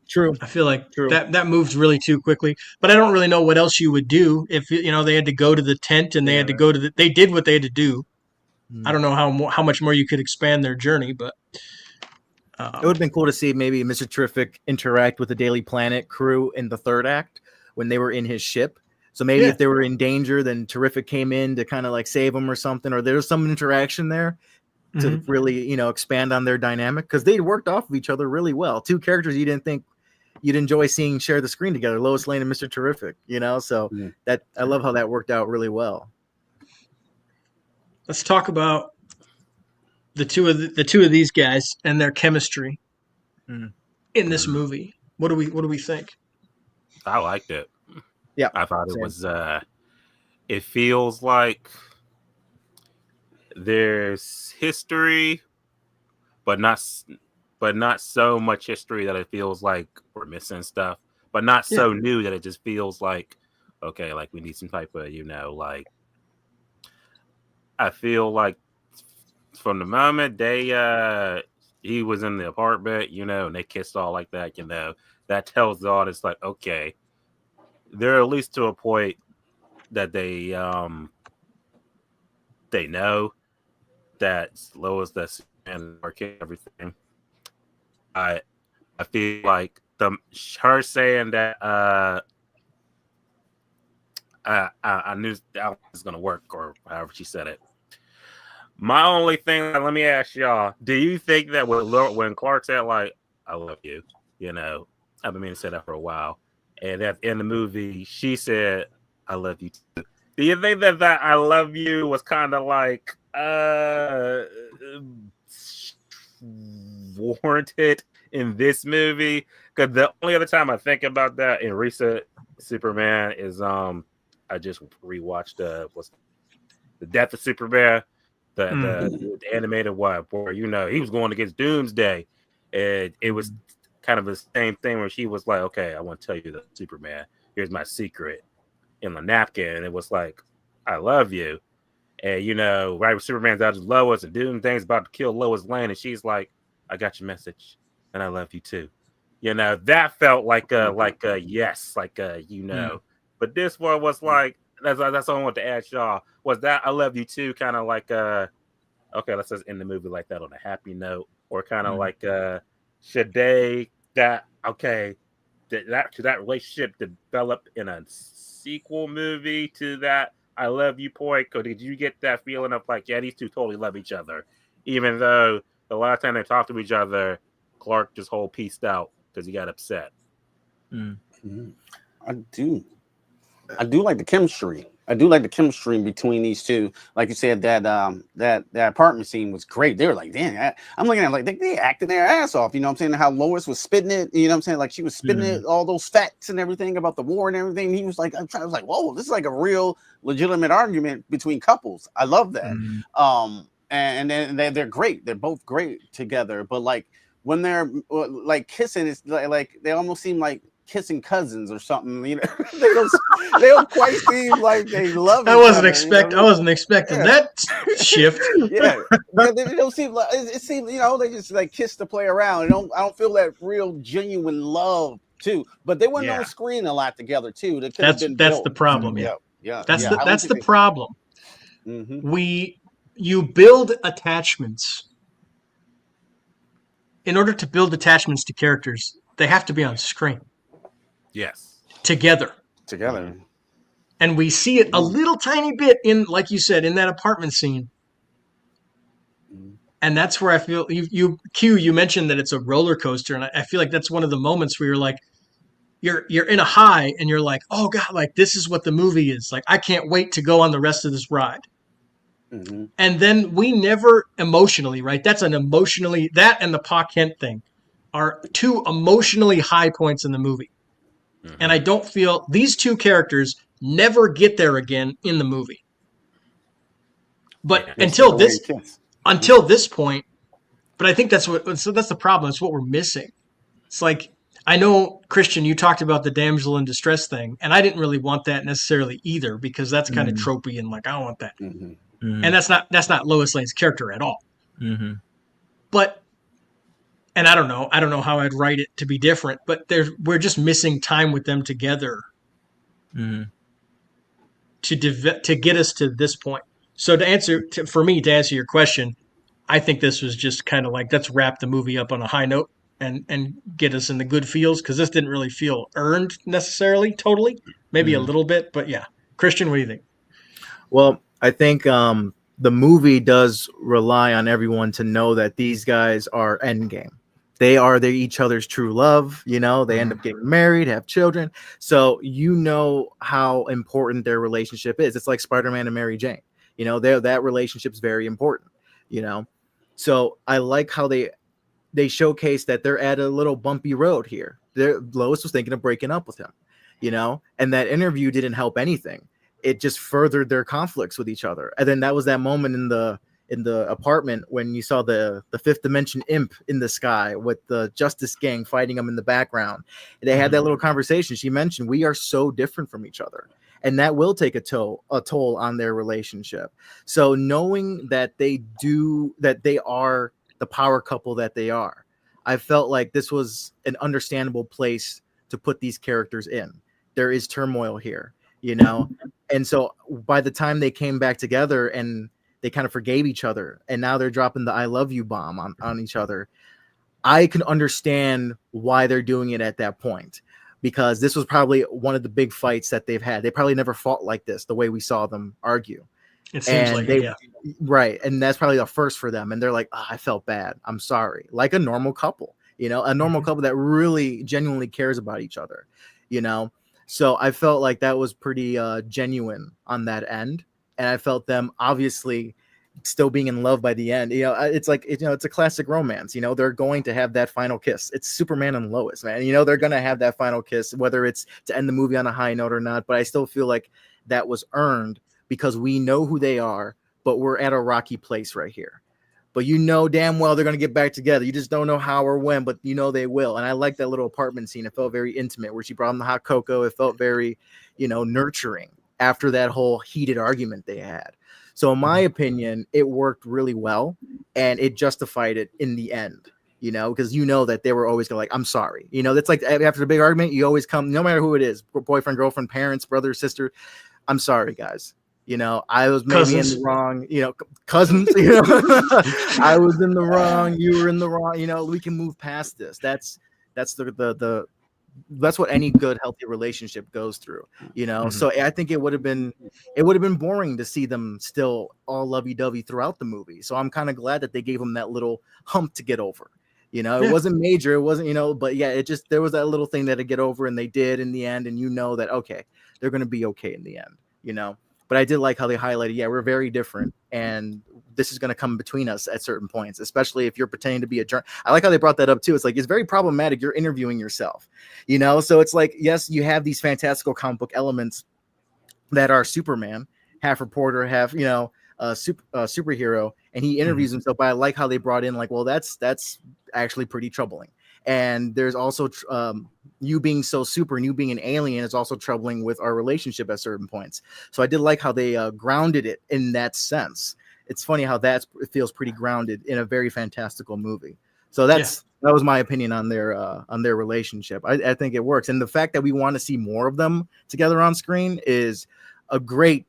True. I feel like True. that moved really too quickly. But I don't really know what else you would do if, you know, they had to go to the tent and they had to go to they did what they had to do. I don't know how much more you could expand their journey, but it would have been cool to see maybe Mr. Terrific interact with the Daily Planet crew in the third act when they were in his ship. So maybe if they were in danger, then Terrific came in to kind of like save them or something, or there was some interaction there to really, you know, expand on their dynamic, because they worked off of each other really well. Two characters you didn't think you'd enjoy seeing share the screen together, Lois Lane and Mr. Terrific, you know. So that, I love how that worked out really well. Let's talk about the two of these guys and their chemistry in this movie. What do we think? I liked it. Yeah, I thought it was. It feels like there's history, but not so much history that it feels like we're missing stuff, but not so new that it just feels like, okay, like we need some type of, you know, like, I feel like from the moment he was in the apartment, you know, and they kissed all like that, you know, that tells the audience like, okay, they're at least to a point that they know that Lois, that's and everything. I feel like her saying that I knew that was gonna work, or however she said it. My only thing, let me ask y'all: do you think that when Clark said like "I love you," you know, I've been meaning to say that for a while, and at the end of the movie she said "I love you too"? Do you think that "I love you" was kind of like warranted in this movie? Because the only other time I think about that in recent Superman is I just rewatched what's the Death of Superman, the animated one, where, you know, he was going against Doomsday, and it was kind of the same thing where she was like, okay, I want to tell you the Superman, here's my secret in the napkin, and it was like, I love you. And, you know, right when Superman's out of Lois and Doomsday's about to kill Lois Lane, and she's like, I got your message and I love you too. You know, that felt like a yes, like you know. But this one was like, that's what I want to ask y'all. Was that I love you too kind of like okay, let's just end the movie like that on a happy note, or kind of like should they that relationship develop in a sequel movie to that I love you point? Or did you get that feeling of like, yeah, these two totally love each other, even though the last time they talked to each other, Clark just whole pieced out because he got upset? I do like the chemistry. I do like the chemistry between these two. Like you said, that apartment scene was great. They were like, damn, I'm looking at it like they acted their ass off. You know what I'm saying? How Lois was spitting it, you know what I'm saying? Like she was spitting it, all those facts and everything about the war and everything. He was like, I was like, whoa, this is like a real legitimate argument between couples. I love that. And then they're great. They're both great together. But like when they're like kissing, it's like they almost seem like kissing cousins or something, you know. they don't quite seem like they love each other. I wasn't expecting that shift. Yeah, they don't seem like it seems, you know, they just like kiss to play around. I don't feel that real genuine love too. But they weren't on screen a lot together too. That's the problem. Yeah. That's the problem. You build attachments. In order to build attachments to characters, they have to be on screen. Yes. Together. And we see it a little tiny bit in, like you said, in that apartment scene. And that's where I feel you mentioned that it's a roller coaster, and I feel like that's one of the moments where you're like, you're in a high and you're like, oh God, like this is what the movie is. Like I can't wait to go on the rest of this ride. And then we never emotionally, right? That's an emotionally, that and the Pa Kent thing are two emotionally high points in the movie. And I don't feel these two characters never get there again in the movie. But until this point, but I think that's the problem. It's what we're missing. It's like, I know, Christian, you talked about the damsel in distress thing, and I didn't really want that necessarily either, because that's kind of tropey and like, I don't want that. And that's not Lois Lane's character at all. But, and I don't know how I'd write it to be different, but we're just missing time with them together to get us to this point. So to answer your question, I think this was just kind of like, let's wrap the movie up on a high note and get us in the good feels, because this didn't really feel earned necessarily, totally. Maybe a little bit, but yeah. Christian, what do you think? Well, I think the movie does rely on everyone to know that these guys are endgame. They are each other's true love. You know, they end up getting married, have children. So you know how important their relationship is. It's like Spider-Man and Mary Jane. You know, that relationship's very important. You know, so I like how they showcase that they're at a little bumpy road here. Lois was thinking of breaking up with him, you know, and that interview didn't help anything. It just furthered their conflicts with each other. And then that was that moment in the apartment when you saw the fifth dimension imp in the sky with the Justice Gang fighting them in the background. They had that little conversation. She mentioned, we are so different from each other, and that will take a toll on their relationship. So knowing that they are the power couple that they are, I felt like this was an understandable place to put these characters in. There is turmoil here, you know? And so by the time they came back together and they kind of forgave each other, and now they're dropping the I love you bomb on each other, I can understand why they're doing it at that point, because this was probably one of the big fights that they've had. They probably never fought like this, the way we saw them argue. It seems like it, yeah. Right. And that's probably the first for them. And they're like, I felt bad. I'm sorry. Like a normal couple, you know, a normal couple that really genuinely cares about each other, you know? So I felt like that was pretty genuine on that end. And I felt them obviously still being in love by the end. You know, it's like, you know, it's a classic romance. You know, they're going to have that final kiss. It's Superman and Lois, man. You know, they're going to have that final kiss, whether it's to end the movie on a high note or not. But I still feel like that was earned because we know who they are, but we're at a rocky place right here. But you know damn well they're going to get back together. You just don't know how or when, but you know they will. And I like that little apartment scene. It felt very intimate where she brought him the hot cocoa. It felt very, you know, nurturing after that whole heated argument they had. So in my opinion, it worked really well, and it justified it in the end, you know, because you know that they were always going to, like, I'm sorry. You know, that's like after the big argument, you always come, no matter who it is, boyfriend, girlfriend, parents, brother, sister, I'm sorry, guys. You know, I was maybe in the wrong, you know, cousins, you know, I was in the wrong, you were in the wrong, you know, we can move past this. That's what any good, healthy relationship goes through, you know? So I think it would have been boring to see them still all lovey-dovey throughout the movie. So I'm kind of glad that they gave them that little hump to get over. You know, it wasn't major, it wasn't, you know, but yeah, it just, there was that little thing that to get over, and they did in the end. And you know that, okay, they're going to be okay in the end, you know? But I did like how they highlighted, yeah, we're very different, and this is going to come between us at certain points, especially if you're pretending to be a journalist. I like how they brought that up too. It's like, it's very problematic. You're interviewing yourself, you know? So it's like, yes, you have these fantastical comic book elements that are Superman, half reporter, half, you know, superhero, and he interviews himself. But I like how they brought in, like, well, that's actually pretty troubling. And there's also you being so super and you being an alien is also troubling with our relationship at certain points. So I did like how they grounded it in that sense. It's funny how it feels pretty grounded in a very fantastical movie. So that was my opinion on their relationship. I think it works. And the fact that we want to see more of them together on screen is a great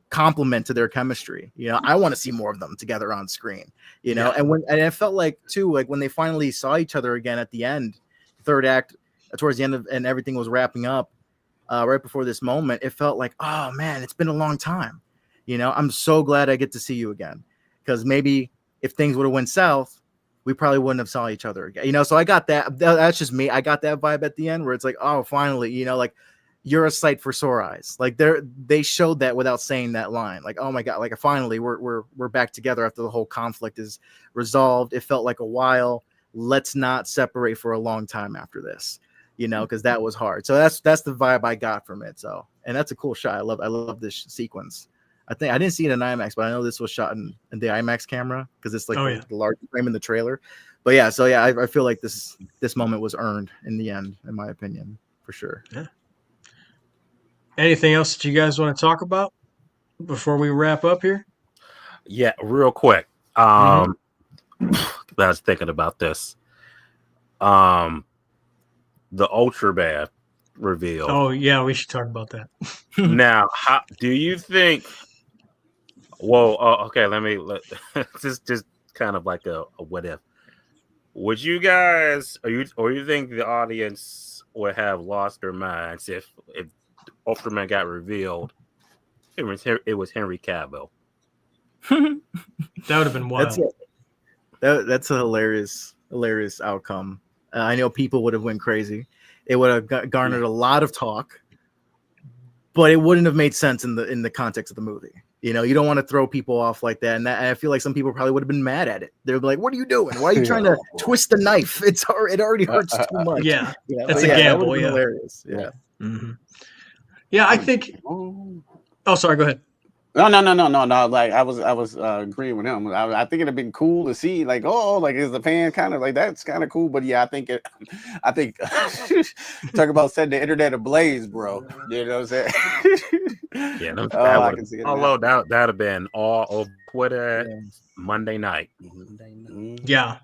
compliment to their chemistry. You know, I want to see more of them together on screen, you know. And I felt like too, like when they finally saw each other again at the end, third act, towards the end of, and everything was wrapping up right before this moment, it felt like, oh man, it's been a long time. You know, I'm so glad I get to see you again, because maybe if things would have went south, we probably wouldn't have saw each other again. You know, so I got that. That's just me. I got that vibe at the end where it's like, oh, finally, you know, like you're a sight for sore eyes. Like they showed that without saying that line. Like, oh my God, like finally we're back together after the whole conflict is resolved. It felt like a while. Let's not separate for a long time after this, because that was hard. So that's the vibe I got from it. So, and that's a cool shot. I love this sequence. I think I didn't see it in IMAX, but I know this was shot in the IMAX camera because it's like the large frame in the trailer. But yeah, so yeah, I feel like this moment was earned in the end, in my opinion, for sure. Yeah. Anything else that you guys want to talk about before we wrap up here? Yeah, real quick. I was thinking about this. The Ultraman reveal. Oh yeah, we should talk about that. Now, how do you think? Well, okay. Just kind of like a what if. Would you guys, or you think the audience would have lost their minds if Ultraman got revealed? It was Henry Cavill. That would have been wild. That's a hilarious outcome. I know people would have went crazy. It would have garnered a lot of talk, but it wouldn't have made sense in the context of the movie. You don't want to throw people off like that. And I feel like some people probably would have been mad at it. They'd be like, what are you doing? Why are you trying to twist the knife? It already hurts too much. Yeah. That's a gamble. Yeah. Hilarious. Yeah. Mm-hmm. Yeah. I think, sorry, go ahead. No. Like I was agreeing with him. I think it'd been cool to see, like, like is the fan kind of like that's kind of cool. But yeah, I think talk about setting the internet ablaze, bro. You know what I'm saying? Yeah, I can see it. Although that'd have been all over Twitter Monday night. Yeah,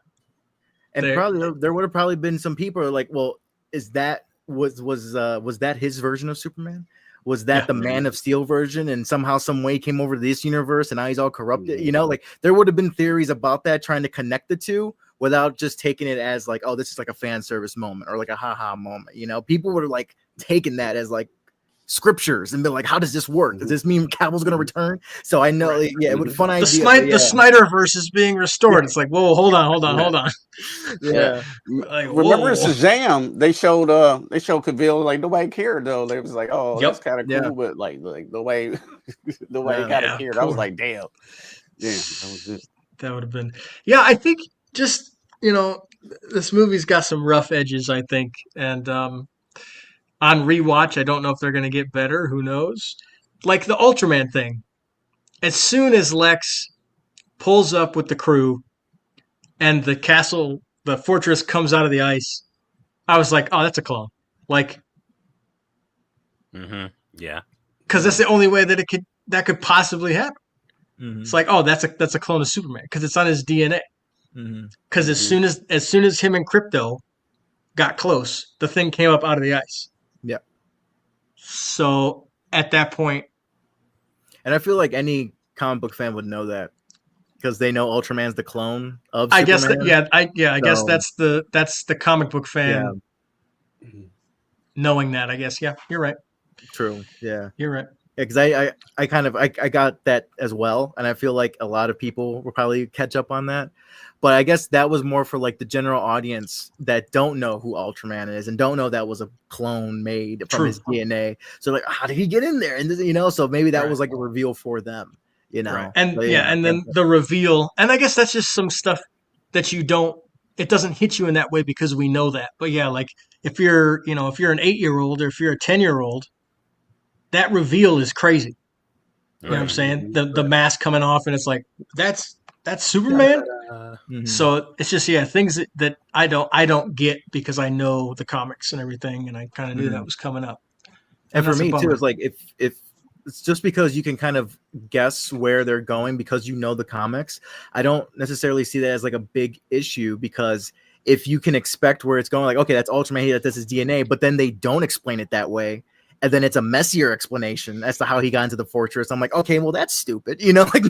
and there would have probably been some people who are like, well, was that his version of Superman? Was that the Man of Steel version, and somehow, some way came over to this universe, and now he's all corrupted? Like there would have been theories about that, trying to connect the two without just taking it as like, oh, this is like a fan service moment or like a haha moment. People would have like taken that as like scriptures and been like, how does this work? Does this mean Cavill's going to return? So I know, it would be fun idea. The Snyderverse is being restored. Yeah. It's like, whoa, hold on. Yeah. Like, remember Shazam? They showed Cavill, like nobody cared though. They was like, oh, that's kind of cool, but like the way he kind of cared. Cool. I was like, damn. Yeah, that was it. That would have been. Yeah, I think just this movie's got some rough edges, I think, and on rewatch, I don't know if they're going to get better. Who knows? Like the Ultraman thing. As soon as Lex pulls up with the crew and the fortress comes out of the ice, I was like, oh, that's a clone. Like, yeah. Because that's the only way that could possibly happen. Mm-hmm. It's like, oh, that's a clone of Superman because it's on his DNA. Because as soon as him and Crypto got close, the thing came up out of the ice. Yeah. So at that point, and I feel like any comic book fan would know that because they know Ultraman's the clone of Superman. I guess that's the comic book fan knowing that. I guess you're right. True. Yeah, you're right. Because I got that as well, and I feel like a lot of people will probably catch up on that. But I guess that was more for like the general audience that don't know who Ultraman is and don't know that was a clone made from his DNA. So like, how did he get in there? And so maybe that was like a reveal for them, Right. And and then the reveal, and I guess that's just some stuff that it doesn't hit you in that way because we know that. But yeah, like if you're an 8-year-old or if you're a 10-year-old, that reveal is crazy. You know what I'm saying? The mask coming off, and it's like that's Superman. So it's just things that I don't get because I know the comics and everything, and I kind of knew that was coming up. And for me too, it's like if it's just because you can kind of guess where they're going because you know the comics, I don't necessarily see that as like a big issue because if you can expect where it's going, like okay, that's Ultraman, that's his DNA, but then they don't explain it that way. And then it's a messier explanation as to how he got into the fortress. I'm like, okay, well, that's stupid. Like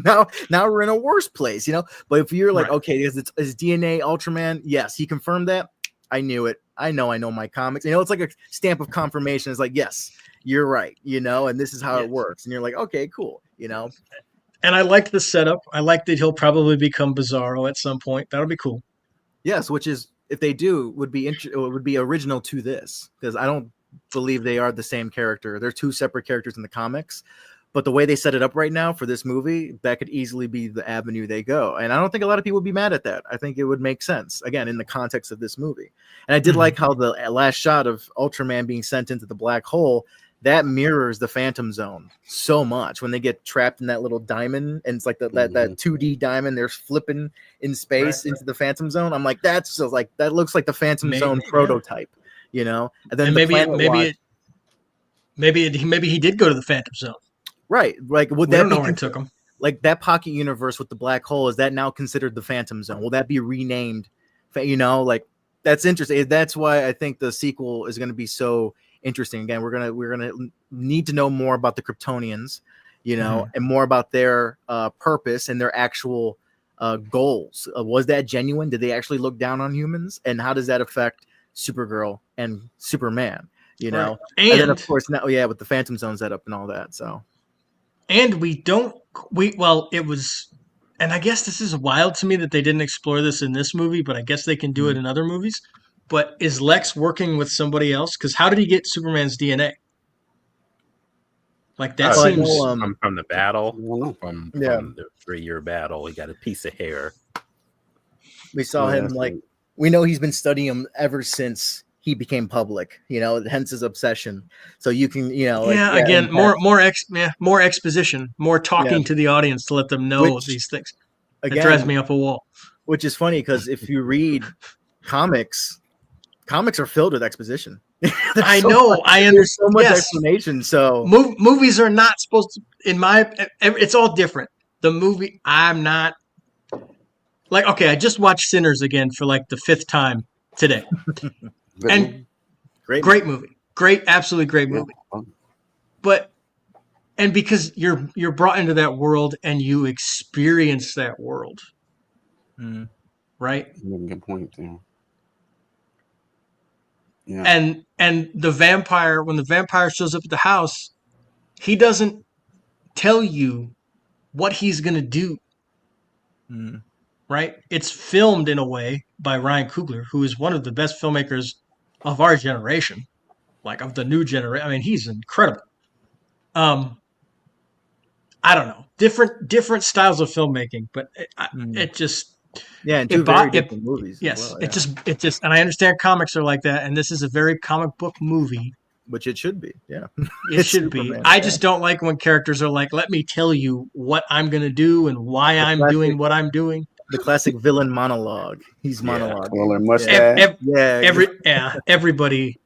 now we're in a worse place, But if you're like, okay, is his DNA Ultraman? Yes, he confirmed that. I knew it. I know my comics. It's like a stamp of confirmation. It's like, yes, you're right, and this is how it works. And you're like, okay, cool, And I liked the setup. I like that he'll probably become Bizarro at some point. That'll be cool. Yes, which is, if they do, would be original to this because I don't believe they are the same character. They're two separate characters in the comics. But the way they set it up right now for this movie, that could easily be the avenue they go. And I don't think a lot of people would be mad at that. I think it would make sense, again, in the context of this movie. And I did like how the last shot of Ultraman being sent into the black hole, that mirrors the Phantom Zone so much. When they get trapped in that little diamond, and it's like that 2D diamond, they're flipping in space into the Phantom Zone. I'm like, that looks like the Phantom Zone prototype, you know? And then maybe he did go to the Phantom Zone. Right. Like, would we that don't know be where it took him? Like that pocket universe with the black hole, is that now considered the Phantom Zone? Will that be renamed? You know, like, that's interesting. That's why I think the sequel is going to be so interesting. Again, we're gonna need to know more about the Kryptonians, you know, and more about their purpose and their actual goals. Was that genuine? Did they actually look down on humans? And how does that affect Supergirl and Superman? You know, right. And then of course now, with the Phantom Zone set up and all that. So. And it was, and I guess this is wild to me that they didn't explore this in this movie, but I guess they can do it in other movies. But is Lex working with somebody else? Because how did he get Superman's DNA? Like, that seems... from the battle, from the 3-year battle, he got a piece of hair. We saw him, we know he's been studying him ever since he became public, you know, hence his obsession. So you can, you know, again, more exposition, more talking to the audience to let them know these things. It drives me up a wall. Which is funny because if you read comics are filled with exposition. I know. There's so much explanation. So movies are not supposed to. It's all different. The movie, I'm not like. Okay, I just watched Sinners again for like the 5th time today. And great movie. Absolutely great movie. But because you're brought into that world and you experience that world. Right? Good point there. Yeah. And the vampire, when the vampire shows up at the house, he doesn't tell you what he's gonna do. Right? It's filmed in a way by Ryan Coogler, who is one of the best filmmakers of our generation, like of the new generation. I mean, he's incredible. I don't know, different styles of filmmaking, but it just and two very different movies. Yes, it just, and I understand comics are like that, and this is a very comic book movie, which it should be. Yeah, it should be. I just don't like when characters are like, "Let me tell you what I'm going to do and why I'm doing what I'm doing." The classic villain monologue. He's monologue. Everybody,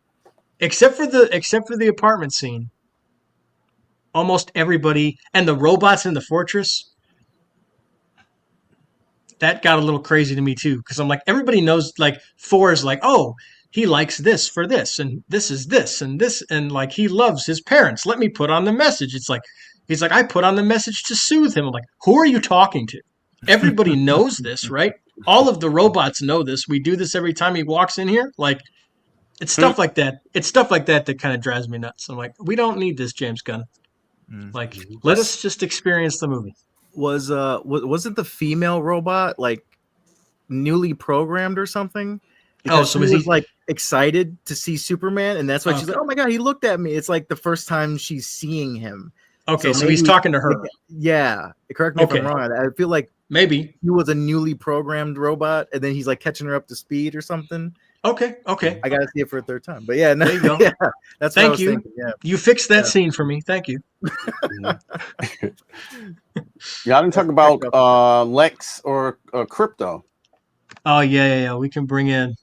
except for the apartment scene. Almost everybody, and the robots in the fortress. That got a little crazy to me too, because I'm like, everybody knows. Like, Thor is like, oh, he likes this for this, and this is this, and this, and like he loves his parents. Let me put on the message. It's like he's like, I put on the message to soothe him. I'm like, who are you talking to? Everybody knows this, right? All of the robots know this. We do this every time he walks in here. Like, it's stuff like that. It's stuff like that kind of drives me nuts. I'm like, we don't need this, James Gunn. Like, let us just experience the movie. Was it the female robot like newly programmed or something? Because she was like excited to see Superman, and that's why she's like, "Oh my god, he looked at me!" It's like the first time she's seeing him. Okay, so he's talking to her. Yeah, correct me if I'm wrong. I feel like maybe he was a newly programmed robot, and then he's like catching her up to speed or something. Okay. I gotta see it for a 3rd time, but yeah, no, there you go. Yeah, that's what I was you. thinking. Yeah, you fixed that scene for me. Thank you. Y'all didn't talk about Lex or Crypto. Oh yeah. We can bring in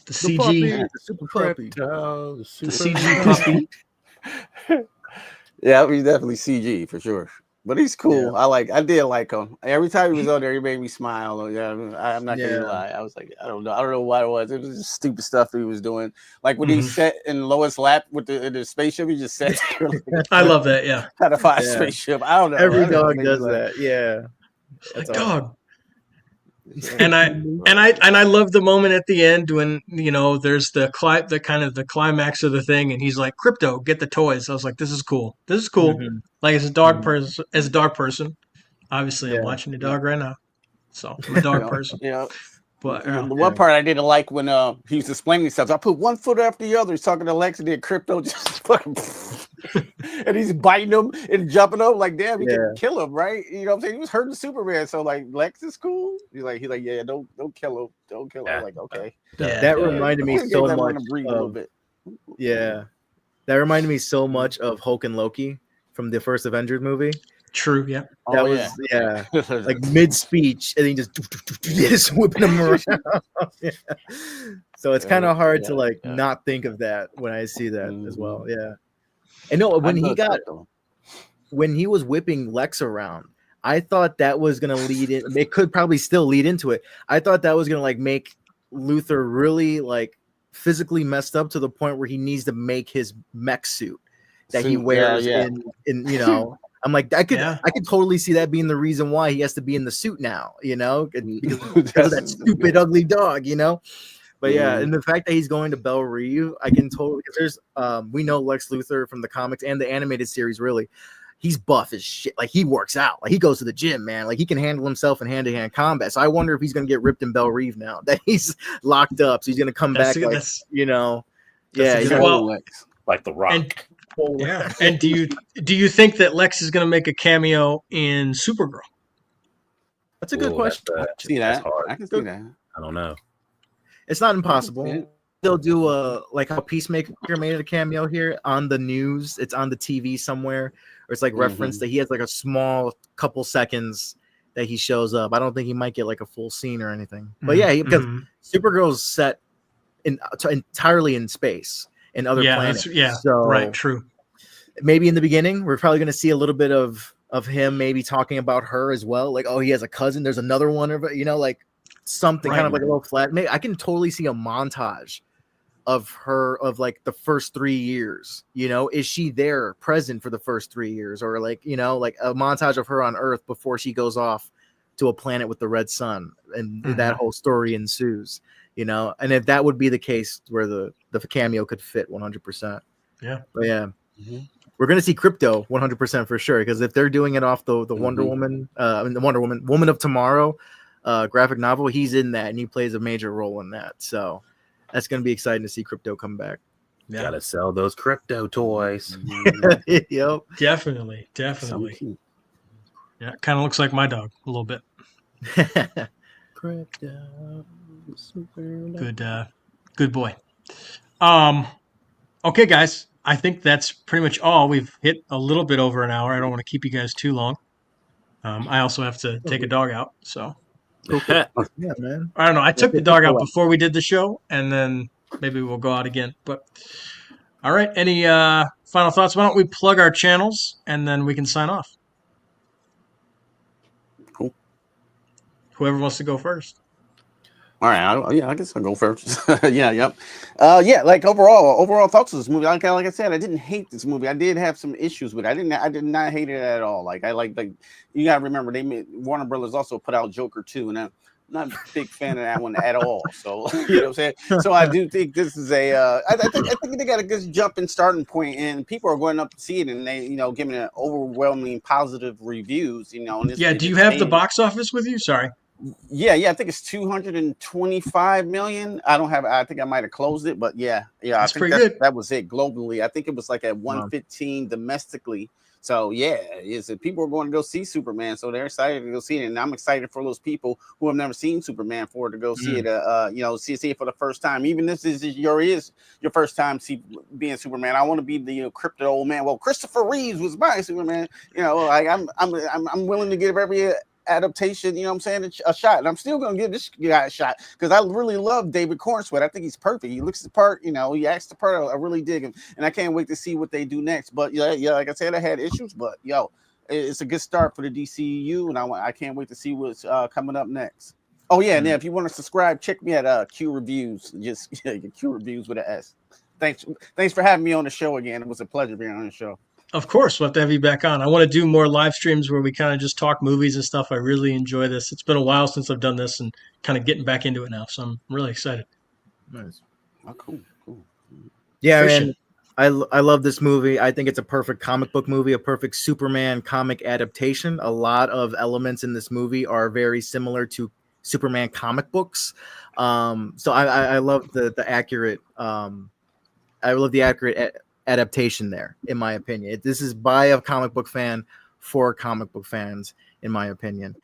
the CG, the super puppy, the CG puppy. Yeah, he's definitely CG for sure. But he's cool. Yeah. I did like him. Every time he was on there, he made me smile. Yeah, I'm not gonna lie. I was like, I don't know what it was. It was just stupid stuff that he was doing. Like when he sat in Lois' lap with the spaceship, he just sat there. I love that. Yeah, trying to find a spaceship. I don't know. Every dog does that. Yeah, that's dog. And I love the moment at the end when, you know, there's the kind of the climax of the thing, and he's like, "Crypto, get the toys." I was like, "This is cool. Like, as a dog person, obviously I'm watching the dog right now, so I'm a dog person. Yeah. But the one part I didn't like when he was explaining himself. I put one foot after the other. He's talking to Lex, and then Crypto just fucking, and he's biting him and jumping up like, damn, he can kill him, right? You know what I'm saying? He was hurting Superman, so like Lex is cool. He's like, yeah, don't kill him, don't kill him. I'm like, okay, that reminded me so much. Breathe a little bit. Yeah, that reminded me so much of Hulk and Loki from the first Avengers movie. True, yeah. That was like mid speech, and then just whipping him around. So it's kind of hard to like not think of that when I see that as well. Yeah, and no, when he was whipping Lex around, I thought that was gonna lead in. It could probably still lead into it. I thought that was gonna like make Luthor really like physically messed up to the point where he needs to make his mech suit that he wears in you know. I'm like, I could totally see that being the reason why he has to be in the suit now, you know, because of that stupid, ugly dog, you know. But yeah, and the fact that he's going to Belle Reve, I can totally, because there's, we know Lex Luthor from the comics and the animated series, really, he's buff as shit. Like, he works out. Like, he goes to the gym, man. Like, he can handle himself in hand-to-hand combat. So I wonder if he's going to get ripped in Belle Reve now that he's locked up. So he's going to come back, like, you know. Yeah, like The Rock. And do you think that Lex is going to make a cameo in Supergirl? That's a good question. I can see that. I can see that. I don't know. It's not impossible. They'll do like how Peacemaker made a cameo here on the news. It's on the TV somewhere, or it's like reference that he has like a small couple seconds that he shows up. I don't think he might get like a full scene or anything. But yeah, because Supergirl's set entirely in space. And other planets. So right, true. Maybe in the beginning, we're probably going to see a little bit of him maybe talking about her as well. Like, oh, he has a cousin. There's another one, you know, like something kind of like a little flat. Maybe I can totally see a montage of her of like the first 3 years. You know, is she there present for the first 3 years, or like, you know, like a montage of her on Earth before she goes off to a planet with the red sun, and that whole story ensues. You know, and if that would be the case where the cameo could fit 100%. Yeah. But yeah, we're going to see Crypto 100% for sure. Because if they're doing it off the Wonder Woman, Woman of Tomorrow graphic novel, he's in that and he plays a major role in that. So that's going to be exciting to see Crypto come back. Yeah. Gotta sell those crypto toys. Yep. Definitely. Yeah. Kind of looks like my dog a little bit. Crypto. Good boy. Okay, guys, I think that's pretty much all. We've hit a little bit over an hour. I don't want to keep you guys too long. I also have to take a dog out, so yeah, man. I don't know. I took the dog out before we did the show, and then maybe we'll go out again. But all right, any final thoughts? Why don't we plug our channels and then we can sign off? Cool. Whoever wants to go first. All right, I guess I'll go first. Like overall thoughts of this movie. Like I said, I didn't hate this movie. I did have some issues with it. I did not hate it at all. Like you gotta remember Warner Brothers also put out Joker 2, and I'm not a big fan of that one at all. So you know what I'm saying. So I do think this is I think they got a good jumping starting point, and people are going up to see it, and they giving it overwhelming positive reviews. You know. And do you have the box office with you? Sorry. Yeah, I think it's 225 million. I think I might have closed it, but yeah, that's I think pretty good. That was it globally. I think it was like at 115 domestically. So yeah, people are going to go see Superman, so they're excited to go see it, and I'm excited for those people who have never seen Superman to go see it. See it for the first time. Even if this is your first time being Superman, I want to be the crypto old man. Well, Christopher Reeves was my Superman. Like I'm willing to give every adaptation, you know what I'm saying, a shot, and I'm still gonna give this guy a shot because I really love David Cornsweet. I think he's perfect. He looks the part, he acts the part. I really dig him, and I can't wait to see what they do next. But yeah, like I said, I had issues, but it's a good start for the DCU, and I can't wait to see what's coming up next. Oh yeah, and if you want to subscribe, check me at Q Reviews. Just Q Reviews with an S. Thanks for having me on the show again. It was a pleasure being on the show. Of course, we'll have to have you back on. I want to do more live streams where we kind of just talk movies and stuff. I really enjoy this. It's been a while since I've done this and kind of getting back into it now. So I'm really excited. Nice. Oh, cool. Yeah, man. I love this movie. I think it's a perfect comic book movie, a perfect Superman comic adaptation. A lot of elements in this movie are very similar to Superman comic books. So I love the accurate I love the accurate adaptation there, in my opinion. This is by a comic book fan for comic book fans, in my opinion.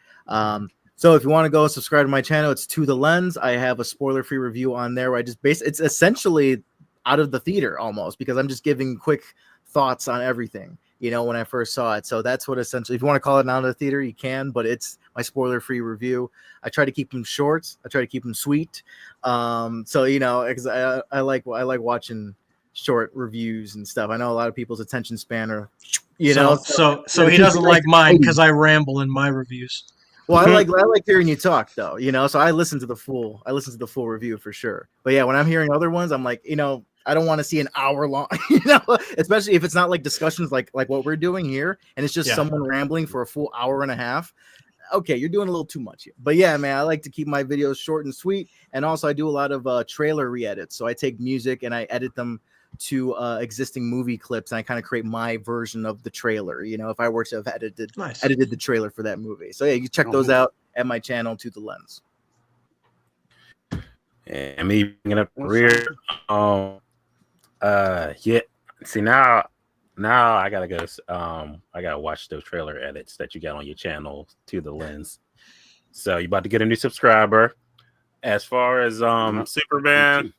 So if you want to go subscribe to my channel, it's To The Lens. I have a spoiler-free review on there where I just it's essentially out of the theater almost, because I'm just giving quick thoughts on everything, you know, when I first saw it. So that's what essentially, if you want to call it out of the theater, you can, but it's my spoiler-free review. I try to keep them short. I try to keep them sweet. So, you know, because I like watching short reviews and stuff. I know a lot of people's attention span are, you know. So he doesn't like mine because I ramble in my reviews. Well, I like hearing you talk though, you know. So I listen to the full review for sure. But yeah, when I'm hearing other ones, I'm like, you know, I don't want to see an hour long, you know, especially if it's not like discussions like what we're doing here, and it's just someone rambling for a full hour and a half. Okay, you're doing a little too much here. But yeah, man, I like to keep my videos short and sweet, and also I do a lot of trailer re-edits. So I take music and I edit them to existing movie clips, and I kind of create my version of the trailer, you know, if I were to have edited the trailer for that movie. So yeah, you check those out at my channel, To The Lens. And me bringing up career, yeah. See, now I gotta go. I gotta watch those trailer edits that you got on your channel, To The Lens. So you about to get a new subscriber. As far as Superman,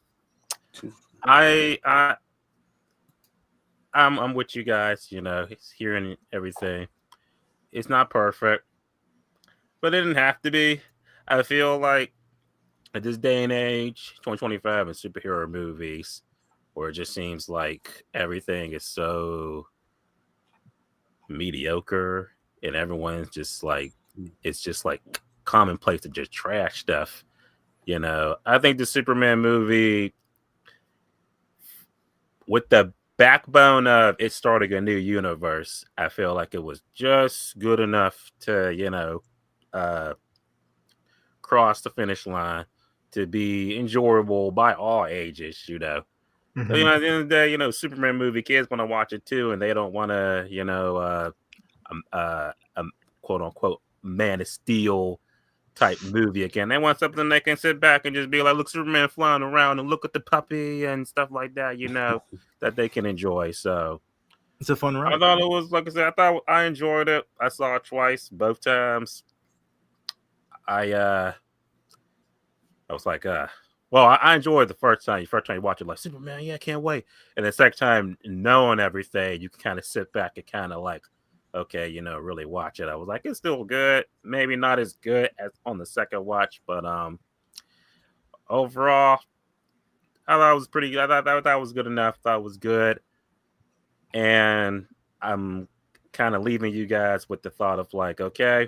I'm with you guys. You know, hearing everything. It's not perfect, but it didn't have to be. I feel like at this day and age, 2025, in superhero movies, where it just seems like everything is so mediocre and everyone's just like, it's just like commonplace to just trash stuff. You know, I think the Superman movie, with the backbone of it starting a new universe, I feel like it was just good enough to, you know, cross the finish line, to be enjoyable by all ages, you know. So, you know, at the end of the day, you know, Superman movie, kids want to watch it too, and they don't want to, you know, quote unquote Man of Steel type movie again. They want something they can sit back and just be like, look, Superman flying around and look at the puppy and stuff like that, you know, that they can enjoy. So it's a fun ride. I thought it was, like I said, I enjoyed it. I saw it twice, both times. I was like, well, I enjoyed the first time. First time you watch it, like, Superman, yeah, I can't wait. And the second time, knowing everything, you can kind of sit back and kind of like, okay, you know, really watch it. I was like, it's still good. Maybe not as good as on the second watch, but overall, I thought it was pretty good. I thought that was good enough. I thought it was good. And I'm kind of leaving you guys with the thought of like, okay,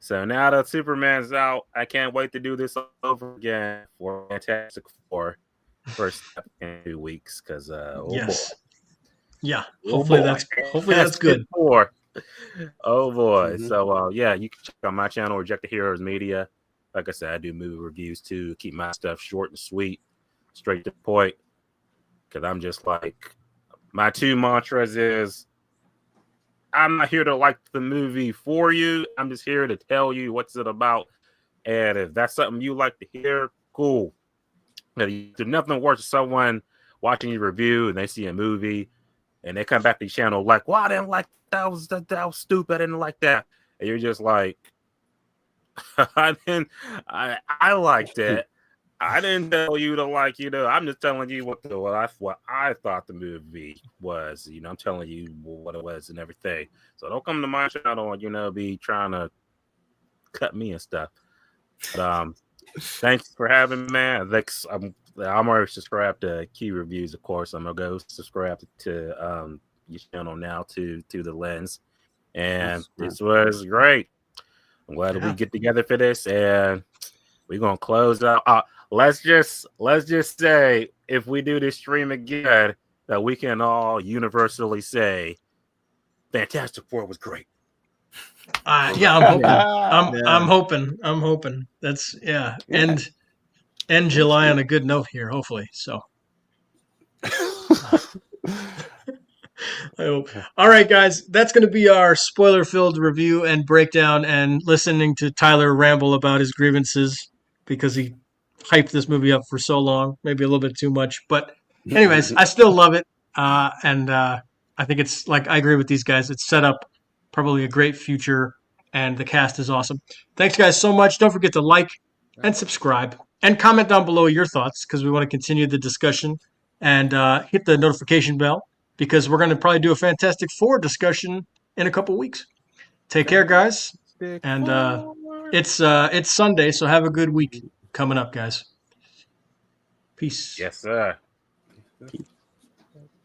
so now that Superman's out, I can't wait to do this over again for Fantastic Four first in 2 weeks. Because boy. Yeah, hopefully that's good. Oh boy. So yeah, you can check out my channel, Reject the Heroes Media. Like I said, I do movie reviews too. Keep my stuff short and sweet, straight to the point. Because I'm just like, my two mantras is, I'm not here to like the movie for you. I'm just here to tell you what's it about. And if that's something you like to hear, cool. There's nothing worse than someone watching your review and they see a movie and they come back to the channel like, well, I didn't like that. Was stupid. I didn't like that. And you're just like, I liked it. I didn't tell you to like, you know, I'm just telling you what I thought the movie was. You know, I'm telling you what it was and everything. So don't come to my channel and, you know, be trying to cut me and stuff. But thanks for having me, man. I'm already subscribed to Key Reviews, of course. I'm gonna go subscribe to your channel now, to The Lens. And this was great. I'm glad that we get together for this, and we're gonna close out. Let's just say, if we do this stream again, that we can all universally say Fantastic Four was great. Yeah, I'm hoping. I'm hoping. That's end July on a good note here, hopefully. So I hope. All right, guys, that's going to be our spoiler-filled review and breakdown, and listening to Tyler ramble about his grievances because he hyped this movie up for so long, maybe a little bit too much. But anyways, I still love it, and I think it's like I agree with these guys. It's set up probably a great future, and the cast is awesome. Thanks, guys, so much. Don't forget to like and subscribe and comment down below your thoughts because we want to continue the discussion, and hit the notification bell because we're going to probably do a Fantastic Four discussion in a couple weeks. Take care, guys, and it's Sunday, so have a good week coming up, guys. Peace. Yes, sir.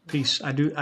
Peace. I do.